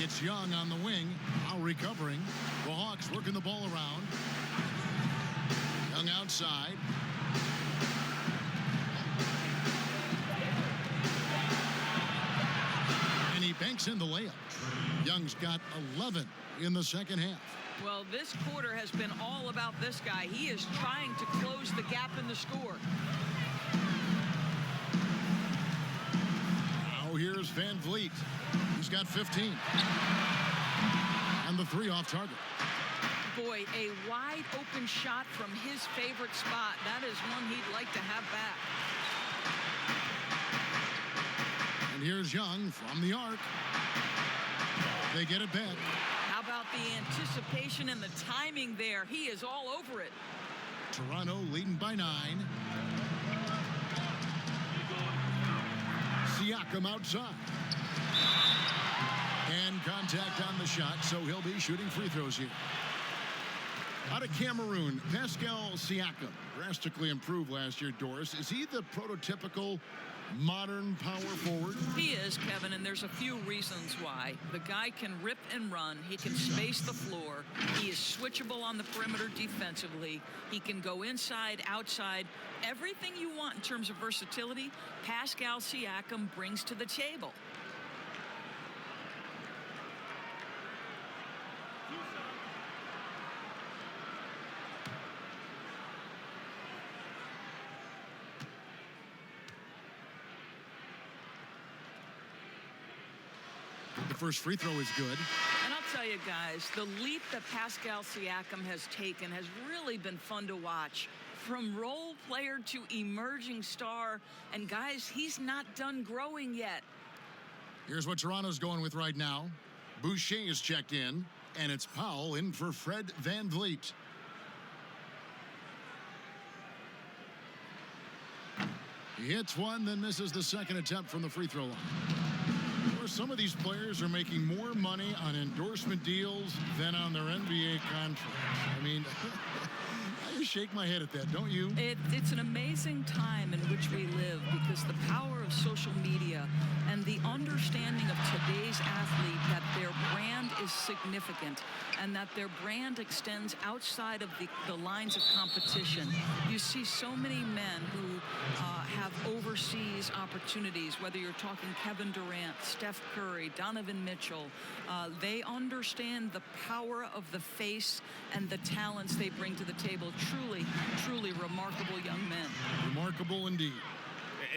It's Young on the wing. Lowry covering. The Hawks working the ball around. Young outside. And he banks in the layup. Young's got 11 in the second half. Well, this quarter has been all about this guy. He is trying to close the gap in the score. Now here's Van Vliet. He's got 15. And the 3 off target. Boy, a wide open shot from his favorite spot. That is one he'd like to have back. And here's Young from the arc. They get it back. How about the anticipation and the timing there? He is all over it. Toronto leading by 9. Siakam outside. And contact on the shot, so he'll be shooting free throws here. Out of Cameroon, Pascal Siakam, drastically improved last year, Doris. Is he the prototypical modern power forward? He is, Kevin, and there's a few reasons why. The guy can rip and run. He can space the floor. He is switchable on the perimeter defensively. He can go inside, outside. Everything you want in terms of versatility, Pascal Siakam brings to the table. The first free throw is good. And I'll tell you guys, the leap that Pascal Siakam has taken has really been fun to watch. From role player to emerging star. And guys, he's not done growing yet. Here's what Toronto's going with right now. Boucher is checked in, and it's Powell in for Fred Van Vliet. He hits one, then misses the second attempt from the free throw line. Some of these players are making more money on endorsement deals than on their NBA contracts. I mean, I just shake my head at that, don't you? It's an amazing time in which we live because the power of social media and the understanding of today's athlete that their brand is significant and that their brand extends outside of the lines of competition. You see so many men who have overseas opportunities, whether you're talking Kevin Durant, Steph Curry, Donovan Mitchell. They understand the power of the face and the talents they bring to the table. Truly, truly remarkable young men. Remarkable indeed.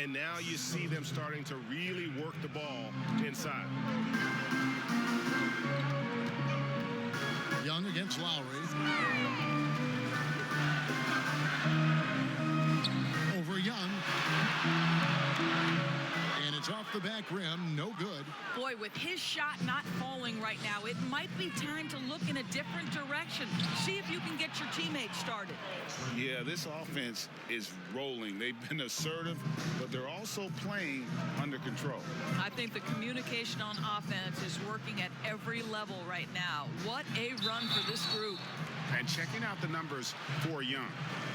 And now you see them starting to really work the ball inside. Young against Lowry. Over Young. And it's off the back rim. No good. Boy, with his shot not falling right now, it might be time to look in a different direction. See if you can get your teammates started. Yeah, this offense is rolling. They've been assertive, but they're also playing under control. I think the communication on offense is working at every level right now. What a run for this group. And checking out the numbers for Young.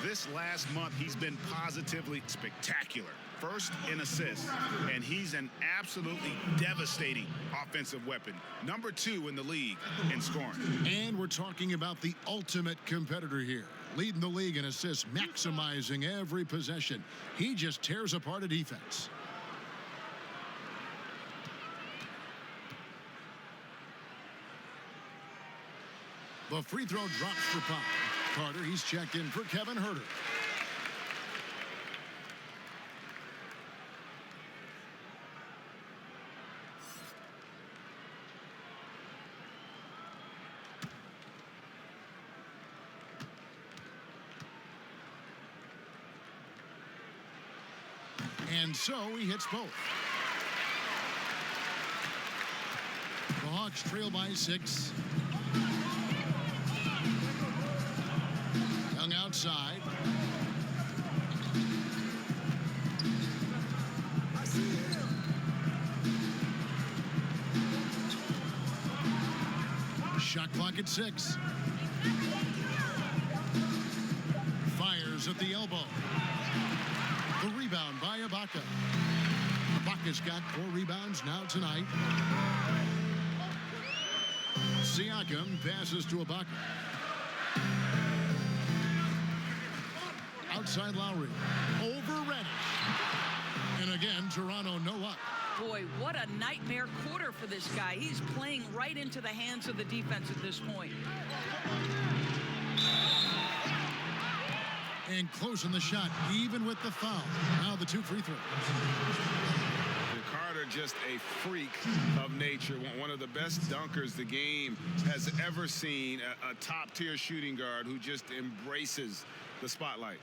This last month, he's been positively spectacular. First in assists, and he's an absolutely devastating offensive weapon. Number 2 in the league in scoring. And we're talking about the ultimate competitor here. Leading the league in assists, maximizing every possession. He just tears apart a defense. The free throw drops for Pop. Carter, he's checked in for Kevin Herter. And so he hits both. The Hawks trail by 6. Young outside. Shot clock at 6. Fires at the elbow. The rebound by Ibaka. Ibaka's got 4 rebounds now tonight. Siakam passes to Ibaka. Outside Lowry. Over Reddish. And again, Toronto no luck. Boy, what a nightmare quarter for this guy. He's playing right into the hands of the defense at this point. And closing the shot, even with the foul. Now the 2 free throws. Carter, just a freak of nature. One of the best dunkers the game has ever seen. A top-tier shooting guard who just embraces the spotlight.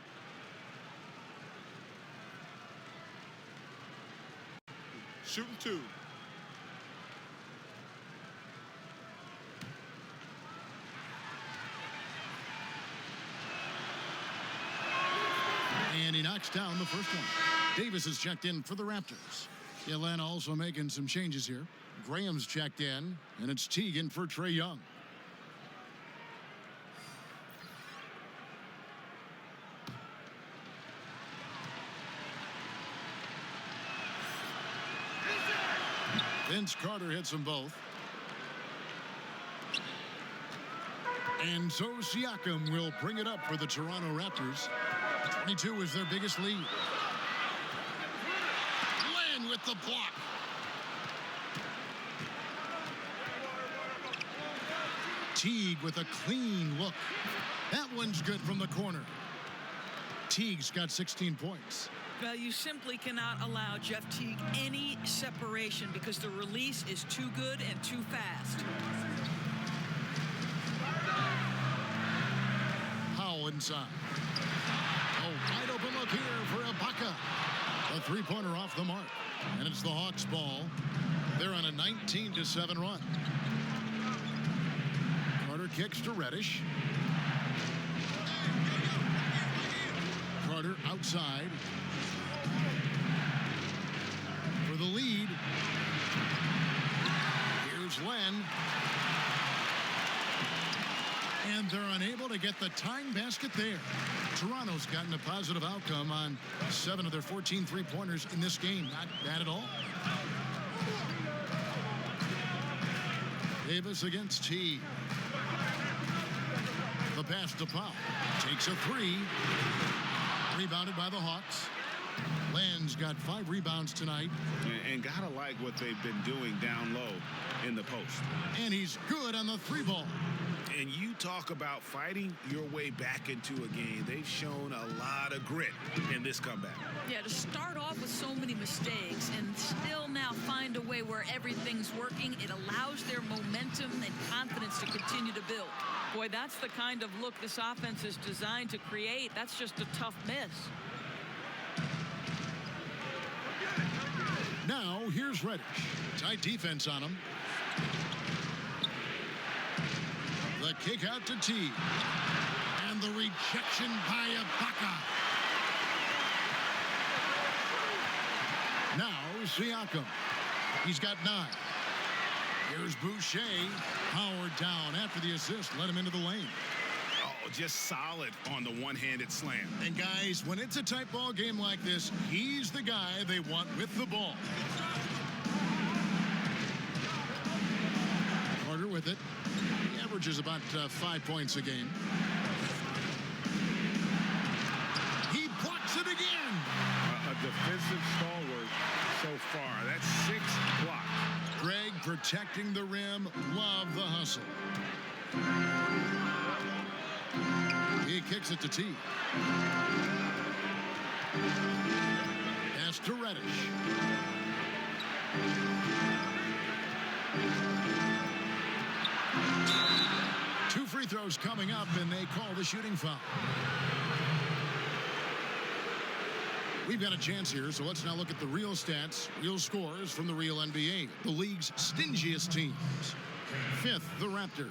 Shooting 2. And he knocks down the first one. Davis is checked in for the Raptors. Atlanta also making some changes here. Graham's checked in, and it's Teague in for Trae Young. Vince Carter hits them both. And so Siakam will bring it up for the Toronto Raptors. 22 is their biggest lead. Len with the block. Teague with a clean look. That one's good from the corner. Teague's got 16 points. Well, you simply cannot allow Jeff Teague any separation because the release is too good and too fast. Powell inside. A wide open look here for Ibaka. A three-pointer off the mark. And it's the Hawks ball. They're on a 19-7 run. Carter kicks to Reddish. Carter outside. For the lead. Here's Len. And they're unable to get the tying basket there. Toronto's gotten a positive outcome on 7 of their 14 three-pointers in this game. Not bad at all. Davis against T. The pass to Powell. Takes a 3. Rebounded by the Hawks. Len's got 5 rebounds tonight. And gotta like what they've been doing down low in the post. And he's good on the 3-ball. And you talk about fighting your way back into a game. They've shown a lot of grit in this comeback. Yeah, to start off with so many mistakes and still now find a way where everything's working, it allows their momentum and confidence to continue to build. Boy, that's the kind of look this offense is designed to create. That's just a tough miss. Now, here's Reddish. Tight defense on him. The kick out to T. And the rejection by Ibaka. Now, Siakam. He's got 9. Here's Boucher. Powered down after the assist. Let him into the lane. just solid on the one-handed slam. And guys, when it's a tight ball game like this, he's the guy they want with the ball. Carter with it. He averages about 5 points a game. He blocks it again. A defensive stalwart so far. That's 6 blocks. Greg protecting the rim. Love the hustle. He kicks it to T. Pass to Reddish. 2 free throws coming up, and they call the shooting foul. We've got a chance here, so let's now look at the real stats, real scores from the real NBA. The league's stingiest teams. 5th, the Raptors.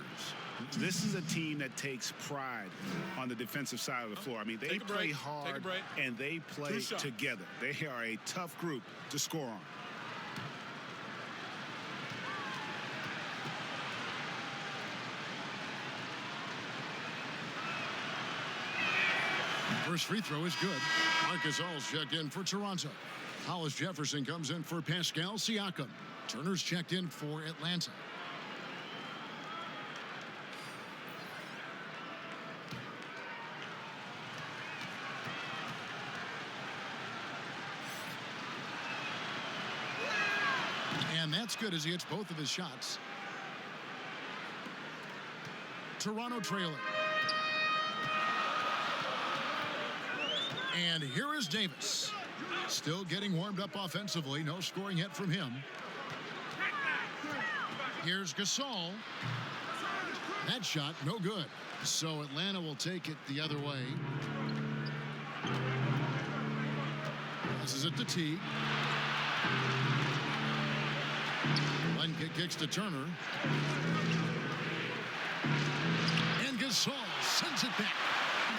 This is a team that takes pride on the defensive side of the floor. I mean, they play hard and they play together. They are a tough group to score on. First free throw is good. Marcus All's checked in for Toronto. Hollis Jefferson comes in for Pascal Siakam. Turner's checked in for Atlanta. And that's good as he hits both of his shots. Toronto trailing. And here is Davis. Still getting warmed up offensively. No scoring yet from him. Here's Gasol. That shot, no good. So Atlanta will take it the other way. This is it to T. Len kicks to Turner. And Gasol sends it back.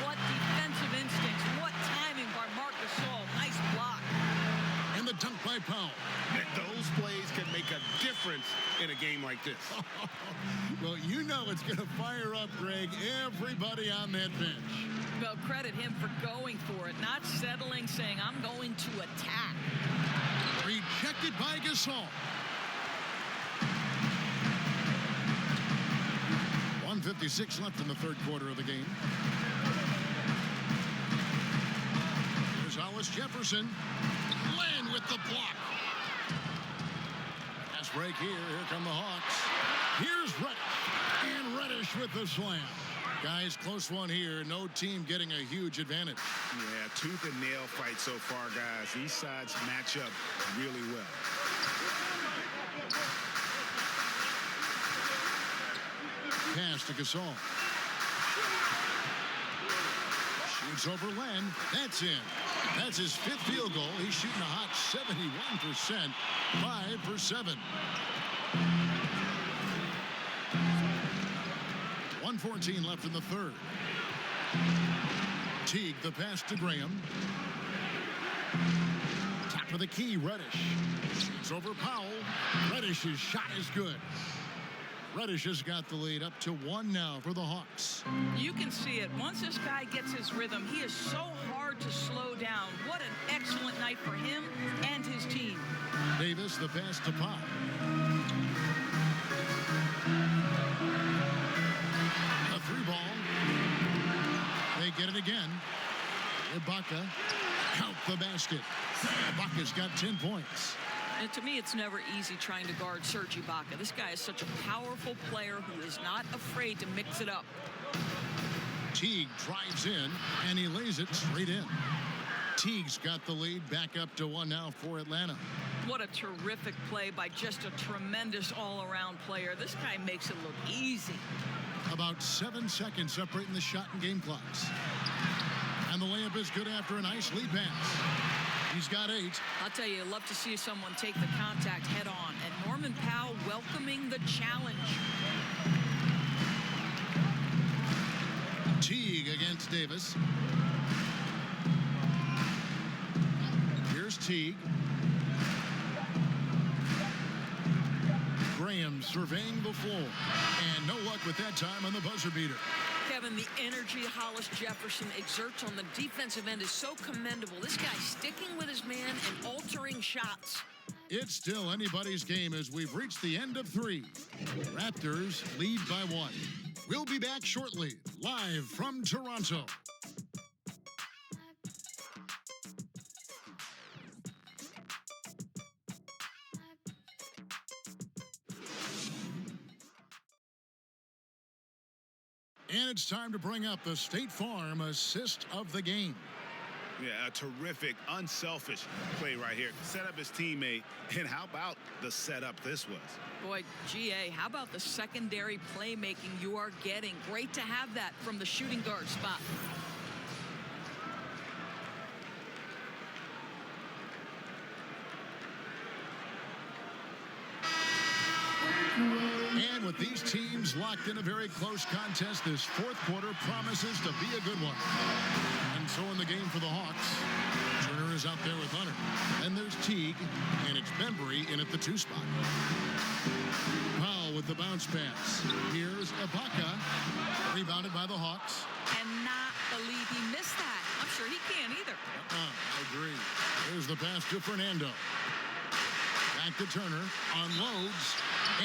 What defensive instincts. What timing by Marc Gasol. Nice block. And the dunk by Powell. Those plays can make a difference in a game like this. Well, you know it's going to fire up, Greg, everybody on that bench. Well, credit him for going for it, not settling, saying, I'm going to attack. Rejected by Gasol. 1:56 left in the third quarter of the game. Here's Hollis Jefferson. Land with the block. Pass break here. Here come the Hawks. Here's Reddish. And Reddish with the slam. Guys, close one here. No team getting a huge advantage. Yeah, tooth and nail fight so far, guys. These sides match up really well. Pass to Gasol. Shoots over Len. That's in. That's his 5th field goal. He's shooting a hot 71%. 5 for 7. 1:14 left in the third. Teague, the pass to Graham. Top of the key, Reddish. Shoots over Powell. Reddish's shot is good. Reddish has got the lead up to 1 now for the Hawks. You can see it. Once this guy gets his rhythm, he is so hard to slow down. What an excellent night for him and his team. Davis, the pass to Pop. A 3-ball. They get it again. Ibaka count the basket. Ibaka's got 10 points. And to me, it's never easy trying to guard Serge Ibaka. This guy is such a powerful player who is not afraid to mix it up. Teague drives in, and he lays it straight in. Teague's got the lead back up to 1 now for Atlanta. What a terrific play by just a tremendous all-around player. This guy makes it look easy. About 7 seconds separating the shot and game clocks. And the layup is good after a nice lead pass. He's got 8. I'll tell you, love to see someone take the contact head on. And Norman Powell welcoming the challenge. Teague against Davis. Here's Teague. Graham surveying the floor. And no luck with that time on the buzzer beater. Kevin, the energy Hollis Jefferson exerts on the defensive end is so commendable. This guy's sticking with his man and altering shots. It's still anybody's game as we've reached the end of 3. Raptors lead by 1. We'll be back shortly, live from Toronto. And it's time to bring up the State Farm assist of the game. Yeah, a terrific, unselfish play right here. Set up his teammate, and how about the setup this was? Boy, GA, how about the secondary playmaking you are getting? Great to have that from the shooting guard spot. And with these teams locked in a very close contest, this fourth quarter promises to be a good one. And so in the game for the Hawks, Turner is out there with Hunter. Then there's Teague, and it's Bembry in at the 2 spot. Powell with the bounce pass. Here's Ibaka, rebounded by the Hawks. Cannot believe he missed that. I'm sure he can't either. I agree. There's the pass to Fernando. Back to Turner, unloads,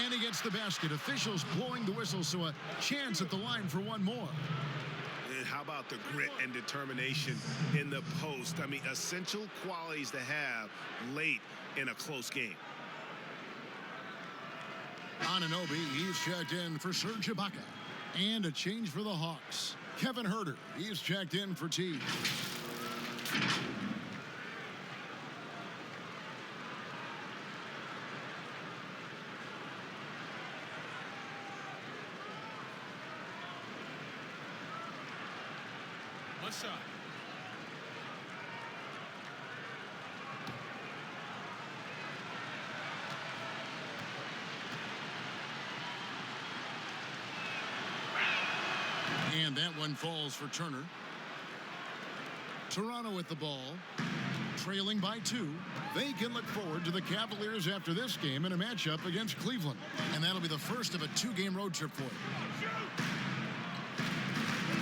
and he gets the basket. Officials blowing the whistle, so a chance at the line for one more. And how about the grit and determination in the post? I mean, essential qualities to have late in a close game. Anunoby, he's checked in for Serge Ibaka. And a change for the Hawks. Kevin Huerter, he's checked in for Teague. Left side. And that one falls for Turner. Toronto with the ball, trailing by 2. They can look forward to the Cavaliers after this game in a matchup against Cleveland. And that'll be the first of a 2-game road trip for them.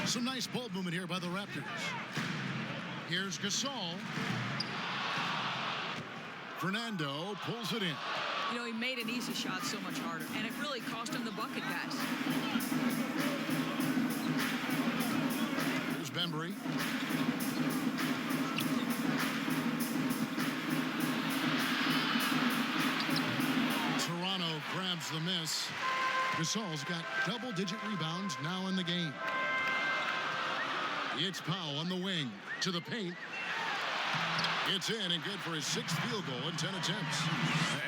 Some nice ball movement here by the Raptors. Here's Gasol. Fernando pulls it in. You know, he made an easy shot so much harder, and it really cost him the bucket, guys. Here's Bembry. Toronto grabs the miss. Gasol's got double-digit rebounds now in the game. It's Powell on the wing to the paint. It's in and good for his 6th field goal in 10 attempts.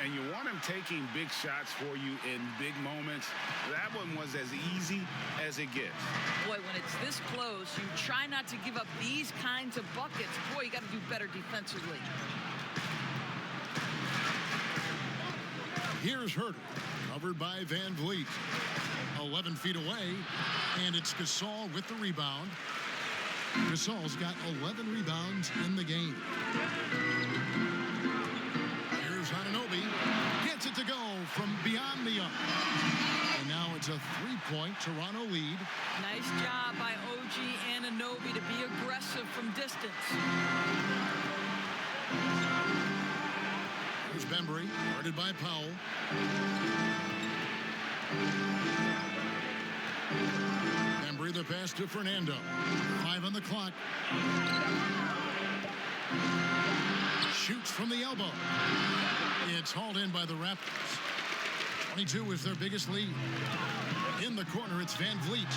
And you want him taking big shots for you in big moments. That one was as easy as it gets. Boy, when it's this close, you try not to give up these kinds of buckets. Boy, you got to do better defensively. Here's Huerter, covered by Van Vliet. 11 feet away, and it's Gasol with the rebound. Gasol's got 11 rebounds in the game. Here's Anunoby. Gets it to go from beyond the arc. And now it's a 3-point Toronto lead. Nice job by OG Anunoby to be aggressive from distance. Here's Bembry, guarded by Powell. Bembry the pass to Fernando. 5 on the clock. Shoots from the elbow. It's hauled in by the Raptors. 22 is their biggest lead. In the corner, it's Van Vliet.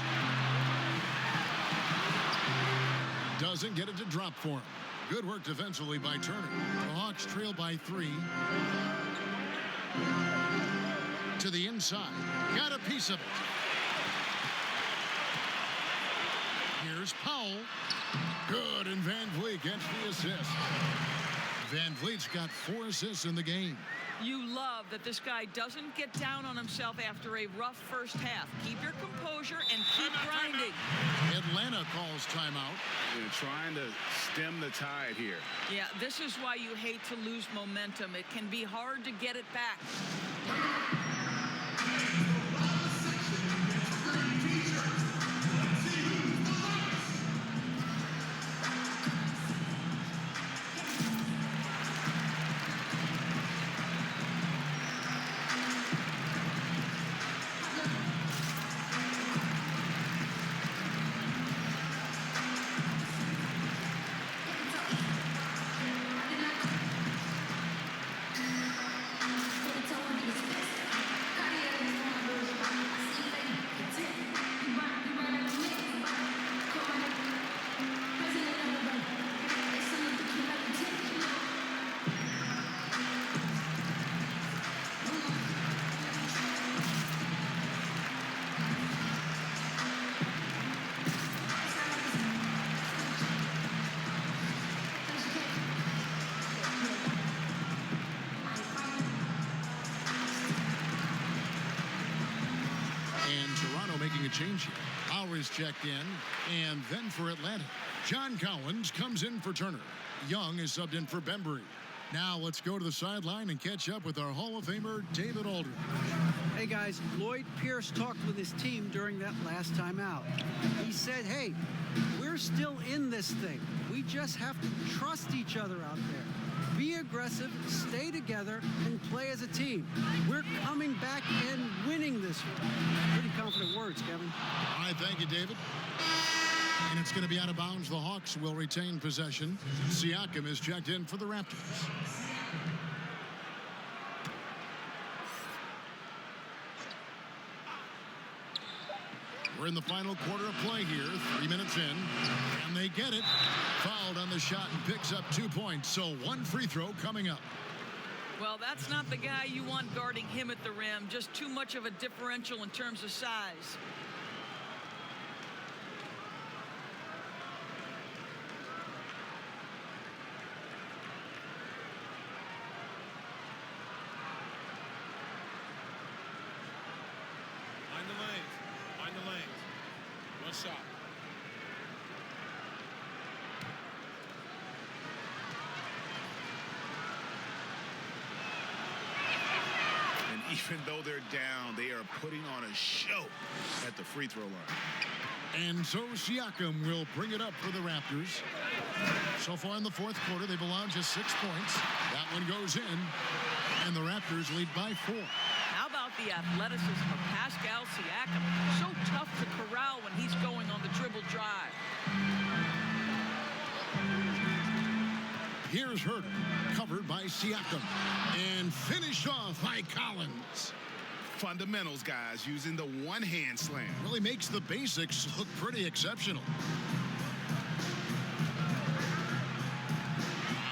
Doesn't get it to drop for him. Good work defensively by Turner. The Hawks trail by 3. To the inside. Got a piece of it. Here's Powell. Good, and Van Vliet gets the assist. Van Vliet's got 4 assists in the game. You love that this guy doesn't get down on himself after a rough first half. Keep your composure and keep grinding. Atlanta calls timeout. They're trying to stem the tide here. Yeah, this is why you hate to lose momentum. It can be hard to get it back. change here. Lowry's checked in, and then for Atlanta, John Collins comes in for Turner. Young is subbed in for Bembry. Now let's go to the sideline and catch up with our Hall of Famer, David Aldridge. Hey guys, Lloyd Pierce talked with his team during that last time out. He said, hey, we're still in this thing. We just have to trust each other out there. Be aggressive, stay together, and play as a team. We're coming back and winning this one. Pretty confident words, Kevin. All right, thank you, David. And it's going to be out of bounds. The Hawks will retain possession. Siakam is checked in for the Raptors. We're in the final quarter of play here, 3 minutes in, and they get it. Fouled on the shot and picks up 2 points, so one free throw coming up. Well, that's not the guy you want guarding him at the rim. Just too much of a differential in terms of size. Find the lanes. Find the lanes. One shot. And even though they're down, they are putting on a show at the free throw line. And so Siakam will bring it up for the Raptors. So far in the fourth quarter, they've allowed just 6 points. That one goes in, and the Raptors lead by 4. How about the athleticism of Pascal Siakam? So tough to corral when he's going on the dribble drive. Here's Herter, covered by Siakam, and finished off by Collins. Fundamentals, guys, using the one-hand slam. Really makes the basics look pretty exceptional.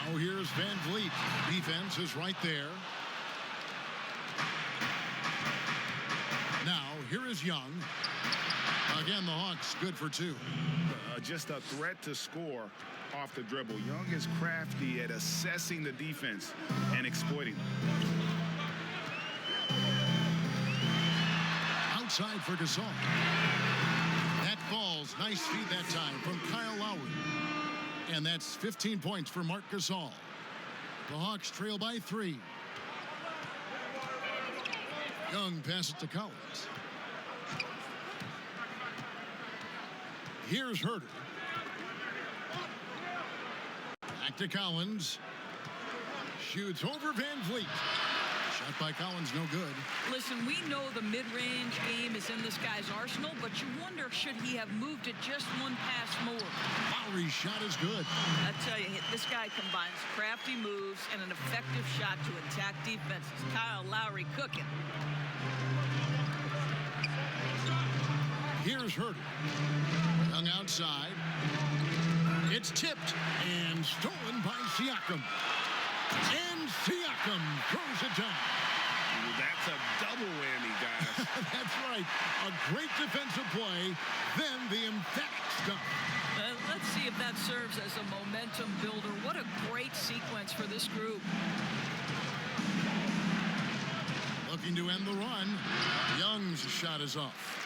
Now here's Van Vliet. Defense is right there. Now here is Young. Again, the Hawks good for 2. Just a threat to score off the dribble. Young is crafty at assessing the defense and exploiting them. Outside for Gasol. That falls. Nice feed that time from Kyle Lowry. And that's 15 points for Marc Gasol. The Hawks trail by 3. Young passes to Collins. Here's Herter. Back to Collins. Shoots over Van Vliet. Shot by Collins, no good. Listen, we know the mid-range game is in this guy's arsenal, but you wonder, should he have moved it just one pass more? Lowry's shot is good. I tell you, this guy combines crafty moves and an effective shot to attack defenses. Kyle Lowry cooking. Here's Herter. Young outside. It's tipped and stolen by Siakam. And Siakam throws it down. That's a double whammy, guys. That's right. A great defensive play, then the emphatic stuff. Let's see if that serves as a momentum builder. What a great sequence for this group. Looking to end the run. Young's shot is off.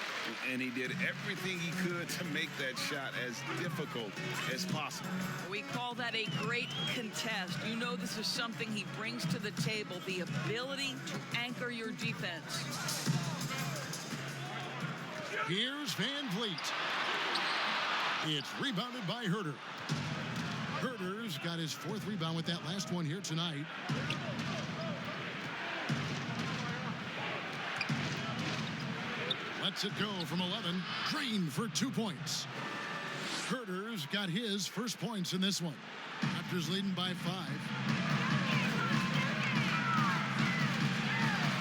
And he did everything he could to make that shot as difficult as possible. We call that a great contest. You know this is something he brings to the table, the ability to anchor your defense. Here's Van Vliet. It's rebounded by Herter. Herter's got his 4th rebound with that last one here tonight. Lets it go from 11. Green for 2 points. Herter's got his first points in this one. Raptors leading by 5.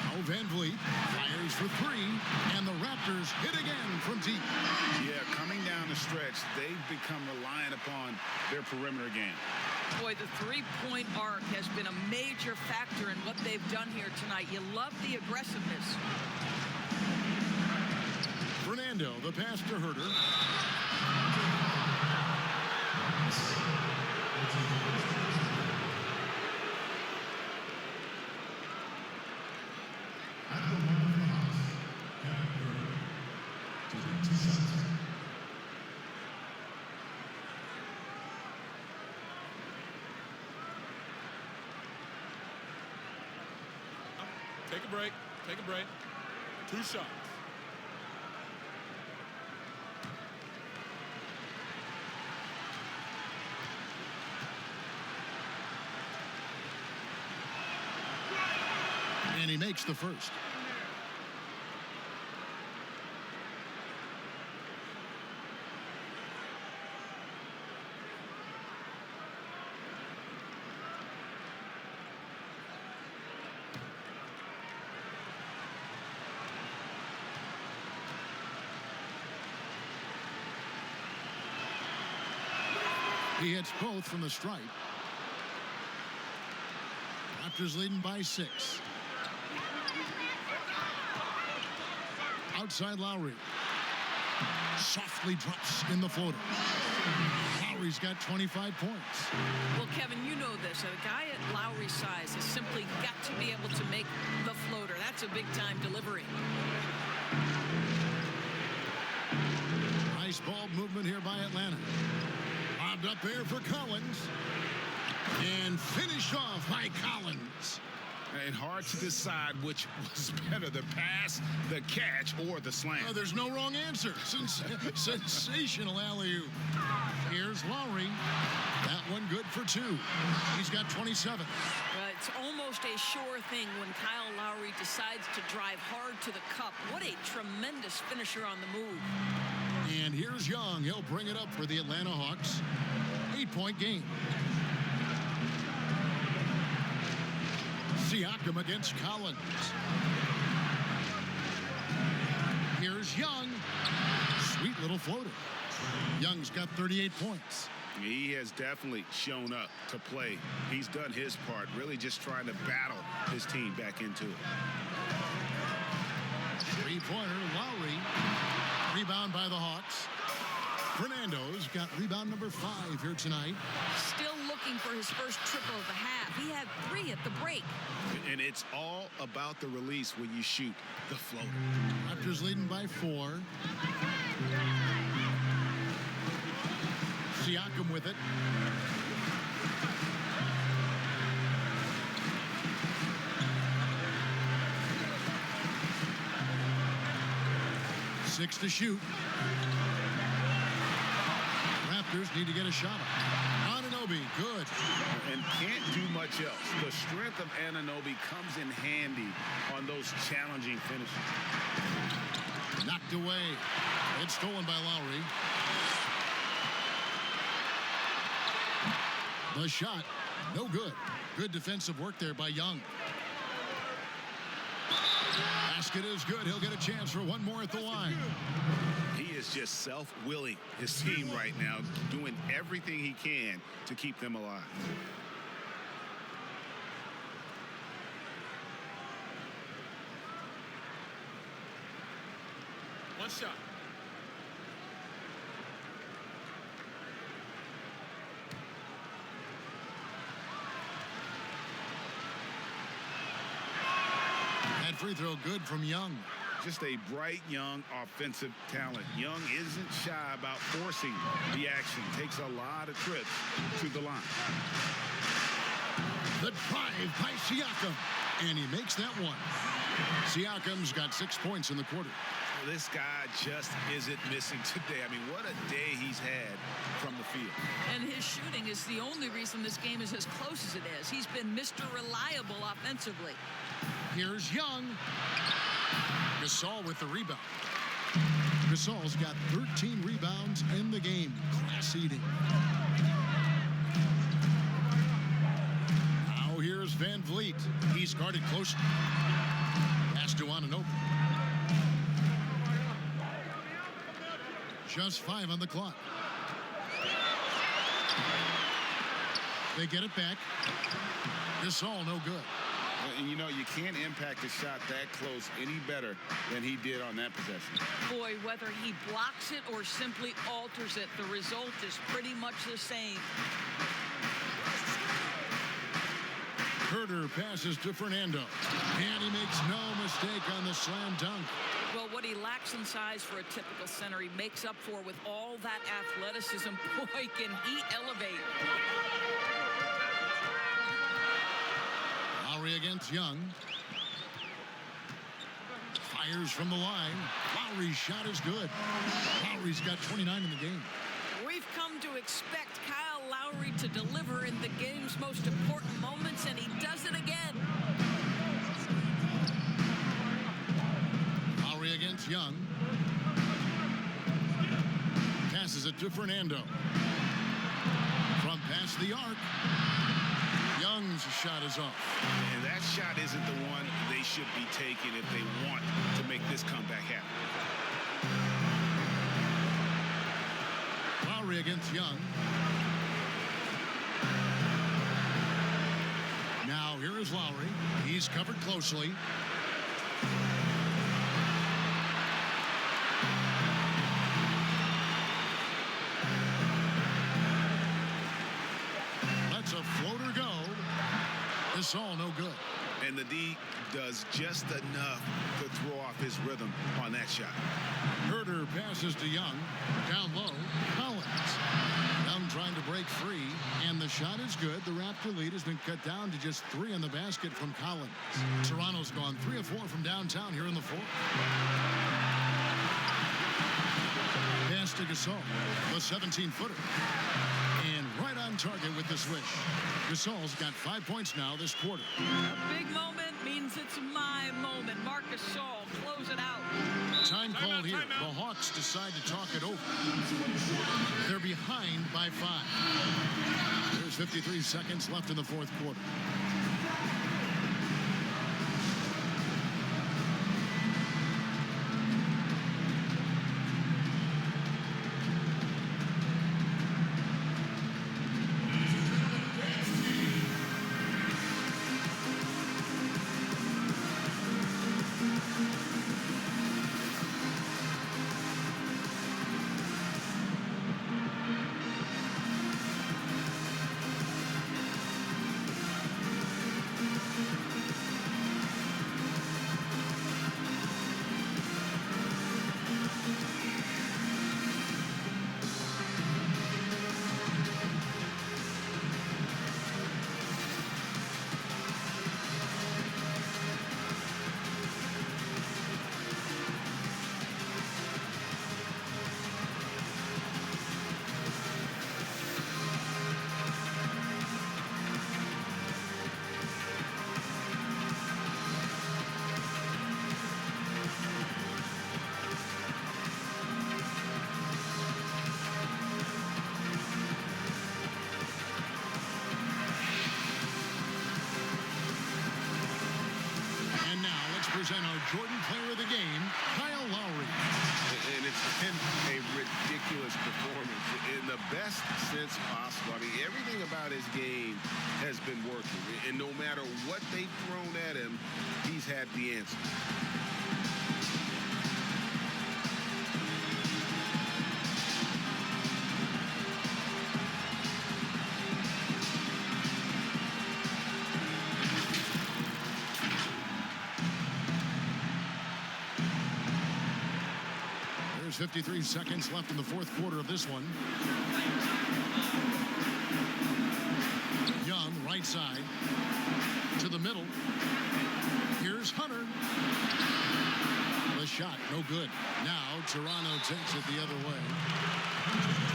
Now Van Vliet fires for 3, and the Raptors hit again from deep. Yeah, coming down the stretch, they've become reliant upon their perimeter game. Boy, the three-point arc has been a major factor in what they've done here tonight. You love the aggressiveness. Fernando, the pass to Herter. Take a break. Take a break. 2 shots. And he makes the first. He hits both from the stripe. Raptors leading by 6. Outside Lowry. Softly drops in the floater. Lowry's got 25 points. Well, Kevin, you know this. A guy at Lowry's size has simply got to be able to make the floater. That's a big-time delivery. Nice ball movement here by Atlanta. Lobbed up there for Collins. And finished off by Collins. And hard to decide which was better, the pass, the catch, or the slam. Oh, there's no wrong answer. Sensational alley-oop. Here's Lowry. That one good for 2. He's got 27. It's almost a sure thing when Kyle Lowry decides to drive hard to the cup. What a tremendous finisher on the move. And here's Young. He'll bring it up for the Atlanta Hawks. 8-point game. Siakam against Collins. Here's Young. Sweet little floater. Young's got 38 points. He has definitely shown up to play. He's done his part, really just trying to battle his team back into it. Three-pointer, Lowry. Rebound by the Hawks. Fernando's got rebound number 5 here tonight. Still looking for his first triple of the half. He had 3 at the break. And it's all about the release when you shoot the floater. Raptors leading by 4. Siakam with it. Six to shoot. Raptors need to get a shot up. Anunoby, good. And can't do much else. The strength of Anunoby comes in handy on those challenging finishes. Knocked away. It's stolen by Lowry. The shot, no good. Good defensive work there by Young. Basket is good. He'll get a chance for one more at the line. He is just self-willing his team right now, doing everything he can to keep them alive. One shot. That free throw good from Young. Just a bright, young, offensive talent. Young isn't shy about forcing the action. Takes a lot of trips to the line. The drive by Siakam. And he makes that one. Siakam's got 6 points in the quarter. This guy just isn't missing today. I mean, what a day he's had from the field. And his shooting is the only reason this game is as close as it is. He's been Mr. Reliable offensively. Here's Young. Gasol with the rebound. Gasol's got 13 rebounds in the game. Class eating. Now here's Van Vliet. He's guarded close. Pass to Anunoby. Just 5 on the clock. They get it back. Gasol no good. And, you know, you can't impact a shot that close any better than he did on that possession. Boy, whether he blocks it or simply alters it, the result is pretty much the same. Herter passes to Fernando. And he makes no mistake on the slam dunk. Well, what he lacks in size for a typical center, he makes up for with all that athleticism. Boy, can he elevate. Lowry against Young. Fires from the line. Lowry's shot is good. Lowry's got 29 in the game. We've come to expect Kyle Lowry to deliver in the game's most important moments, and he does it again. Lowry against Young. Passes it to Fernando. From past the arc. Young's shot is off. And that shot isn't the one they should be taking if they want to make this comeback happen. Lowry against Young. Now here is Lowry. He's covered closely. Lets a floater go. This all no good. And the D does just enough to throw off his rhythm on that shot. Herder passes to Young. Down low, Collins. Young trying to break free, and the shot is good. The Raptor lead has been cut down to just 3 in the basket from Collins. Toronto's gone 3 of 4 from downtown here in the fourth. Pass to Gasol, the 17-footer. And right on target with the swish. Gasol's got 5 points now this quarter. A big moment means it's my moment. Marcus Gasol, close it out. Time called here. The Hawks decide to talk it over. They're behind by 5. There's 53 seconds left in the fourth quarter. Present our Jordan Player of the Game, Kyle Lowry. And it's been a ridiculous performance in the best sense possible. I mean, everything about his game has been working. And no matter what they've thrown at him, he's had the answer. There's 53 seconds left in the fourth quarter of this one. Young, right side, to the middle. Here's Hunter. The shot, no good. Now Toronto takes it the other way.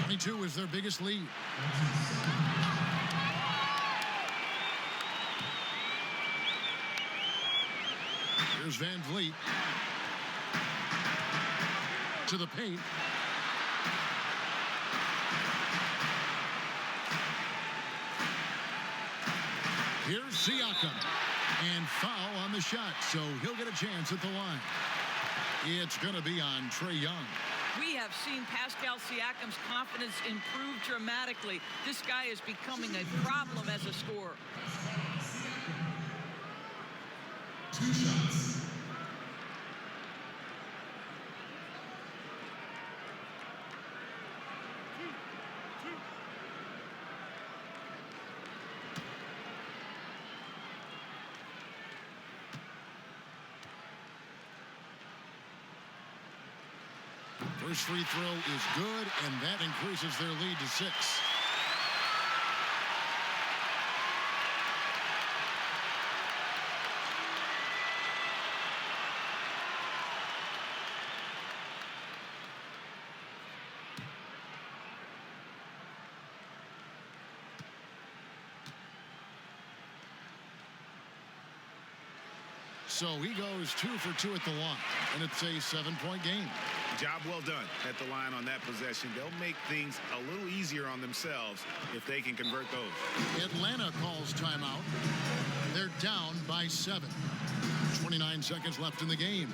22 is their biggest lead. Here's Van Vliet. To the paint. Here's Siakam. And foul on the shot, so he'll get a chance at the line. It's going to be on Trae Young. We have seen Pascal Siakam's confidence improve dramatically. This guy is becoming a problem as a scorer. 2 shots. First free throw is good, and that increases their lead to 6. So he goes 2 for 2 at the line, and it's a 7-point game. Job well done at the line on that possession. They'll make things a little easier on themselves if they can convert those. Atlanta calls timeout. They're down by 7. 29 seconds left in the game.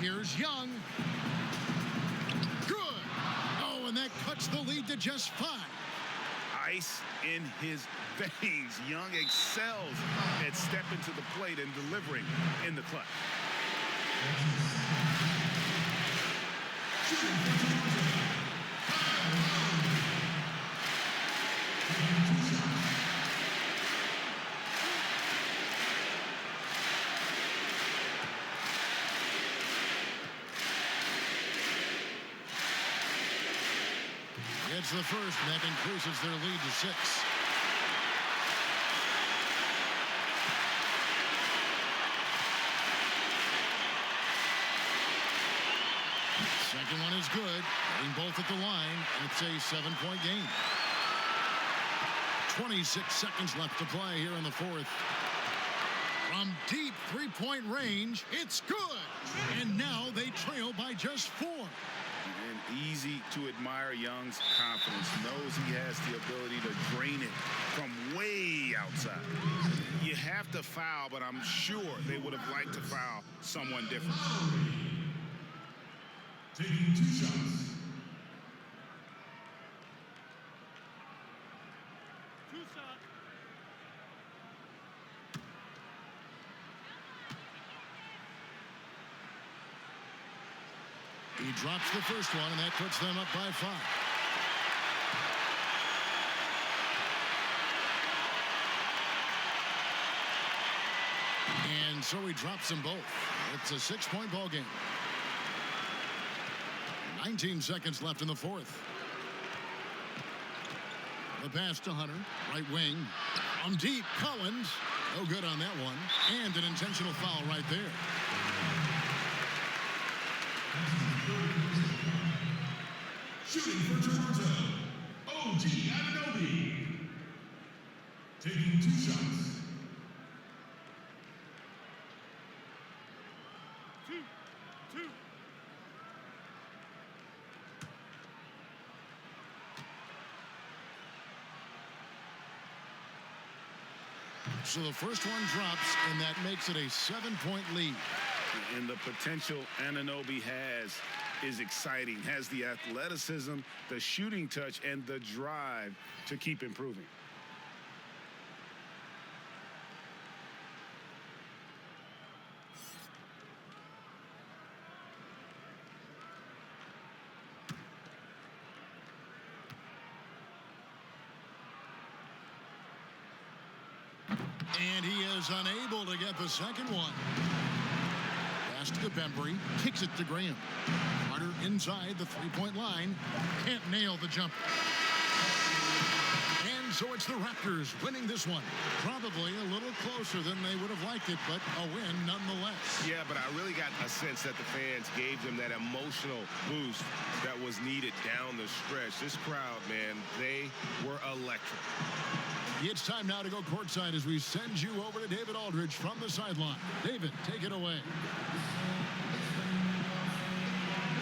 Here's Young. Good. Oh, and that cuts the lead to just 5. Ice in his veins. Young excels at stepping to the plate and delivering in the clutch. It's the first, and that increases their lead to 6. Second one is good. Getting both at the line, and it's a 7-point game. 26 seconds left to play here in the 4th. From deep 3-point range, it's good. And now they trail by just 4. And easy to admire Young's confidence. Knows he has the ability to drain it from way outside. You have to foul, but I'm sure they would have liked to foul someone different. Taking 2 shots. He drops the first one, and that puts them up by 5. And so he drops them both. It's a 6-point ball game. 19 seconds left in the 4th. The pass to Hunter, right wing. From deep, Collins. No good on that one. And an intentional foul right there. Shooting for Toronto, OG Anunoby. Taking 2 shots. 2. So the first one drops, and that makes it a 7-point lead. And the potential Anunoby has is exciting. Has the athleticism, the shooting touch, and the drive to keep improving. And he is unable to get the second one. pass to Bembry. Kicks it to Graham. Carter inside the three-point line. Can't nail the jumper. And so it's the Raptors winning this one. Probably a little closer than they would have liked it, but a win nonetheless. Yeah, but I really got a sense that the fans gave them that emotional boost that was needed down the stretch. This crowd, man, they were electric. It's time now to go courtside as we send you over to David Aldridge from the sideline. David, take it away.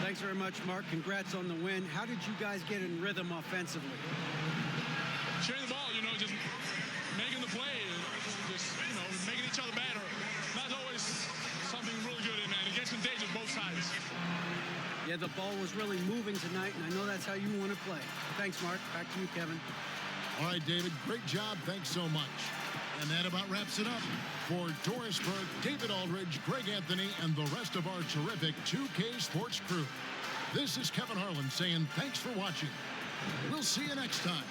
Thanks very much, Mark. Congrats on the win. How did you guys get in rhythm offensively? Sharing the ball, just making the play, just, making each other better. That's always something really good, and it gets contagious both sides. Yeah, the ball was really moving tonight, and I know that's how you want to play. Thanks, Mark. Back to you, Kevin. All right, David, great job. Thanks so much. And that about wraps it up. For Doris Burke, David Aldridge, Greg Anthony, and the rest of our terrific 2K Sports crew. This is Kevin Harlan saying thanks for watching. We'll see you next time.